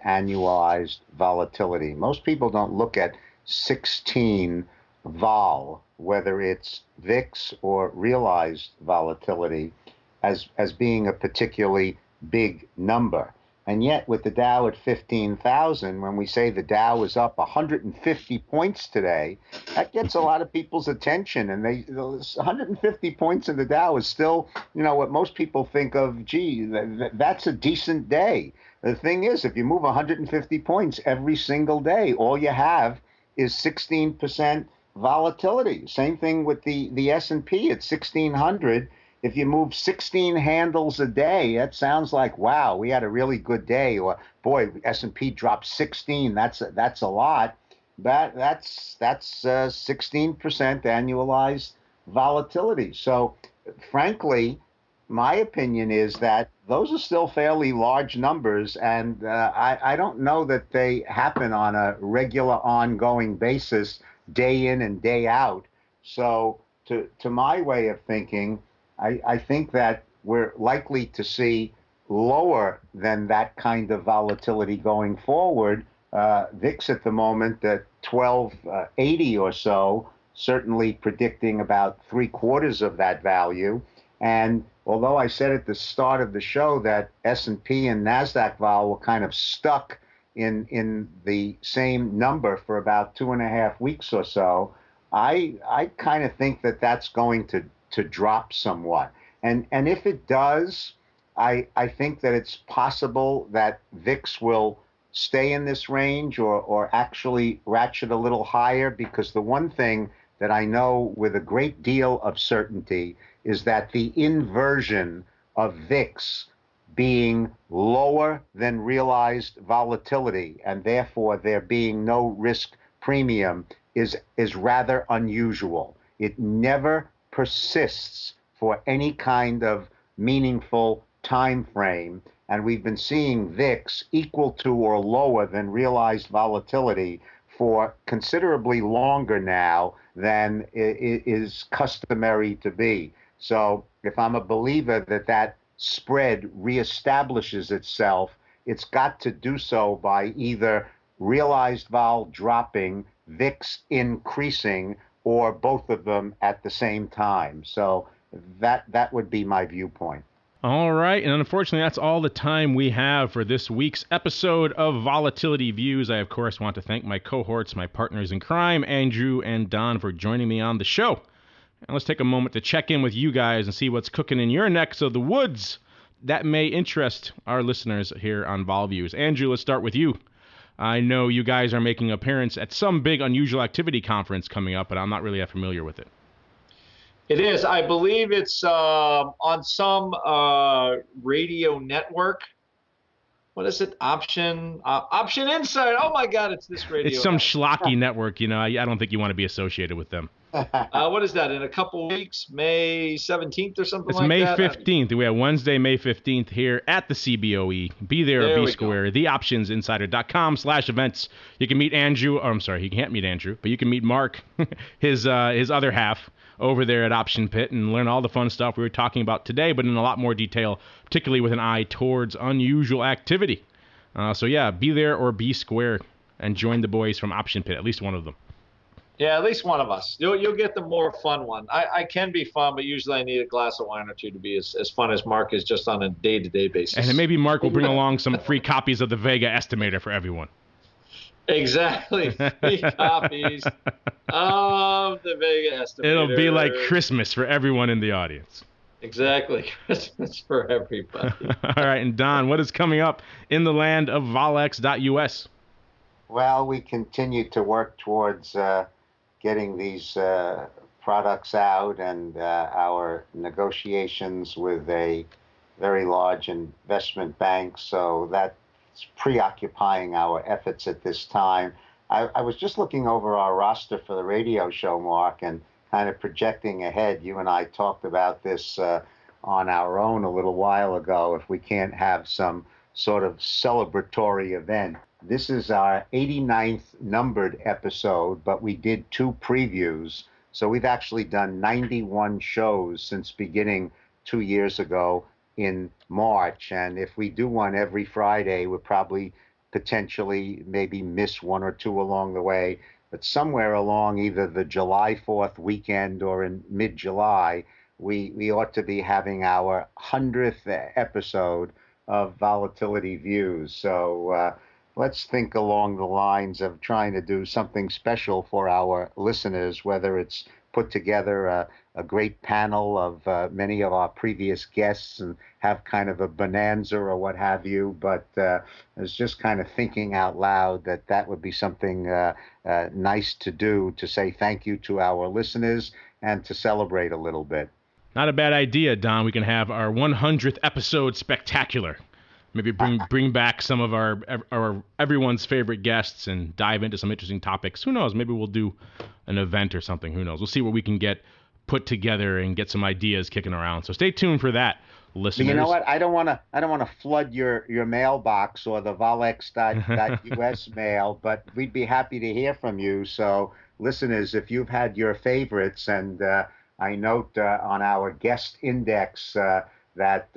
annualized volatility. Most people don't look at 16 vol, whether it's VIX or realized volatility, as being a particularly big number. And yet with the Dow at 15,000, when we say the Dow is up 150 points today, that gets a lot of people's attention. And 150 points in the Dow is still, what most people think of, gee, that's a decent day. The thing is, if you move 150 points every single day, all you have is 16% volatility. Same thing with the S&P at 1,600. If you move 16 handles a day, that sounds like, wow, we had a really good day. Or, boy, S&P dropped 16. That's a lot. That's 16% annualized volatility. So, frankly, my opinion is that those are still fairly large numbers, and I don't know that they happen on a regular, ongoing basis, day in and day out. So, to my way of thinking, I think that we're likely to see lower than that kind of volatility going forward. VIX at the moment at 1280 or so, certainly predicting about 3/4 of that value. And although I said at the start of the show that S&P and NASDAQ vol were kind of stuck in the same number for about 2.5 weeks or so, I kind of think that that's going to drop somewhat. And if it does, I think that it's possible that VIX will stay in this range or actually ratchet a little higher, because the one thing that I know with a great deal of certainty is that the inversion of VIX being lower than realized volatility, and therefore there being no risk premium, is rather unusual. It never persists for any kind of meaningful time frame, and we've been seeing VIX equal to or lower than realized volatility for considerably longer now than it is customary to be. So if I'm a believer that spread reestablishes itself, it's got to do so by either realized vol dropping, VIX increasing, or both of them at the same time. So that would be my viewpoint. All right, and unfortunately, that's all the time we have for this week's episode of Volatility Views. I, of course, want to thank my cohorts, my partners in crime, Andrew and Don, for joining me on the show. And let's take a moment to check in with you guys and see what's cooking in your necks of the woods that may interest our listeners here on Vol Views. Andrew, let's start with you. I know you guys are making an appearance at some big unusual activity conference coming up, but I'm not really that familiar with it. It is. I believe it's on some radio network. What is it? Option Insight. Oh my God, it's this radio. It's some schlocky network. I don't think you want to be associated with them. What is that? In a couple weeks, May 17th or something like that? It's May 15th. We have Wednesday, May 15th here at the CBOE. Be there or be square. TheOptionsInsider.com/events. You can meet Andrew. I'm sorry, you can't meet Andrew, but you can meet Mark, his other half, over there at Option Pit, and learn all the fun stuff we were talking about today, but in a lot more detail, particularly with an eye towards unusual activity. So yeah, be there or be square and join the boys from Option Pit, at least one of them. Yeah, at least one of us. You'll get the more fun one. I can be fun, but usually I need a glass of wine or two to be as fun as Mark is just on a day-to-day basis. And then maybe Mark will bring along some free copies of the Vega estimator for everyone. Exactly. 3 copies of the Vega estimator. It'll be like Christmas for everyone in the audience. Exactly. Christmas for everybody. All right. And Don, what is coming up in the land of VolX.us? Well, we continue to work towards getting these products out, and our negotiations with a very large investment bank. So that's preoccupying our efforts at this time. I was just looking over our roster for the radio show, Mark, and kind of projecting ahead. You and I talked about this on our own a little while ago, if we can't have some sort of celebratory event. This is our 89th numbered episode, but we did 2 previews. So we've actually done 91 shows since beginning 2 years ago in March. And if we do one every Friday, we'll probably potentially maybe miss 1 or 2 along the way. But somewhere along either the July 4th weekend or in mid-July, we ought to be having our 100th episode of Volatility Views. So let's think along the lines of trying to do something special for our listeners, whether it's put together a great panel of many of our previous guests and have kind of a bonanza or what have you. But I was just kind of thinking out loud that would be something nice to do, to say thank you to our listeners and to celebrate a little bit. Not a bad idea, Don. We can have our 100th episode spectacular. Maybe bring back some of our everyone's favorite guests and dive into some interesting topics. Who knows? Maybe we'll do an event or something. Who knows? We'll see what we can get put together and get some ideas kicking around. So stay tuned for that, listeners. You know what? I don't want to flood your mailbox or the volx.us mail, but we'd be happy to hear from you. So listeners, if you've had your favorites, and I note on our guest index that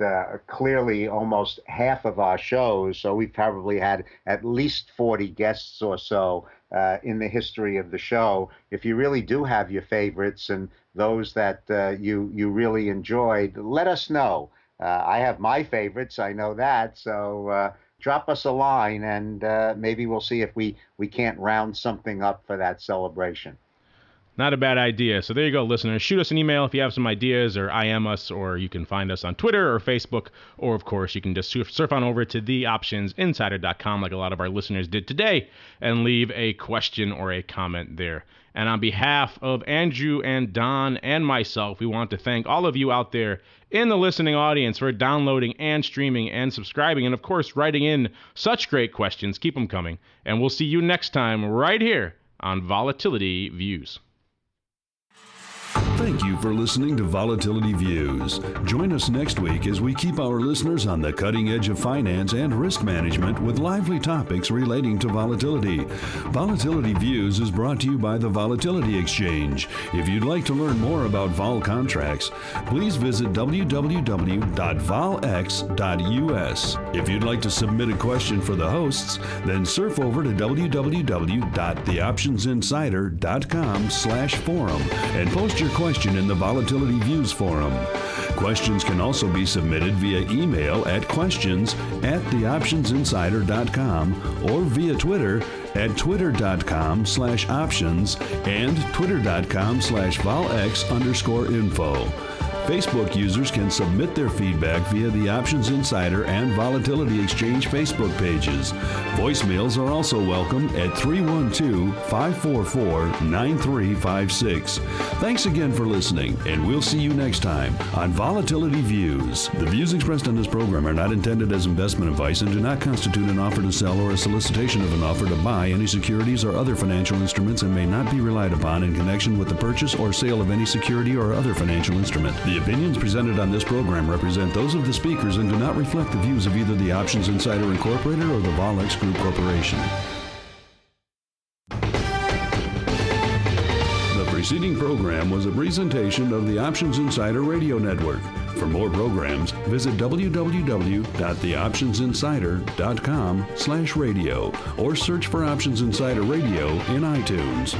clearly almost half of our shows, so we've probably had at least 40 guests or so in the history of the show. If you really do have your favorites and those that you really enjoyed, let us know. I have my favorites, I know that, so drop us a line and maybe we'll see if we can't round something up for that celebration. Not a bad idea. So there you go, listeners. Shoot us an email if you have some ideas, or IM us, or you can find us on Twitter or Facebook, or of course you can just surf on over to theoptionsinsider.com like a lot of our listeners did today and leave a question or a comment there. And on behalf of Andrew and Don and myself, we want to thank all of you out there in the listening audience for downloading and streaming and subscribing, and of course writing in such great questions. Keep them coming. And we'll see you next time right here on Volatility Views. Thank you for listening to Volatility Views. Join us next week as we keep our listeners on the cutting edge of finance and risk management with lively topics relating to volatility. Volatility Views is brought to you by the Volatility Exchange. If you'd like to learn more about vol contracts, please visit www.volx.us. If you'd like to submit a question for the hosts, then surf over to www.theoptionsinsider.com/forum and post your question in the Volatility Views forum. Questions can also be submitted via email at questions@theoptionsinsider.com or via Twitter at twitter.com/options and twitter.com/volx_info. Facebook users can submit their feedback via the Options Insider and Volatility Exchange Facebook pages. Voicemails are also welcome at 312-544-9356. Thanks again for listening, and we'll see you next time on Volatility Views. The views expressed on this program are not intended as investment advice and do not constitute an offer to sell or a solicitation of an offer to buy any securities or other financial instruments and may not be relied upon in connection with the purchase or sale of any security or other financial instrument. The opinions presented on this program represent those of the speakers and do not reflect the views of either the Options Insider Incorporated or the VolX Group Corporation. The preceding program was a presentation of the Options Insider Radio Network. For more programs, visit www.theoptionsinsider.com/radio or search for Options Insider Radio in iTunes.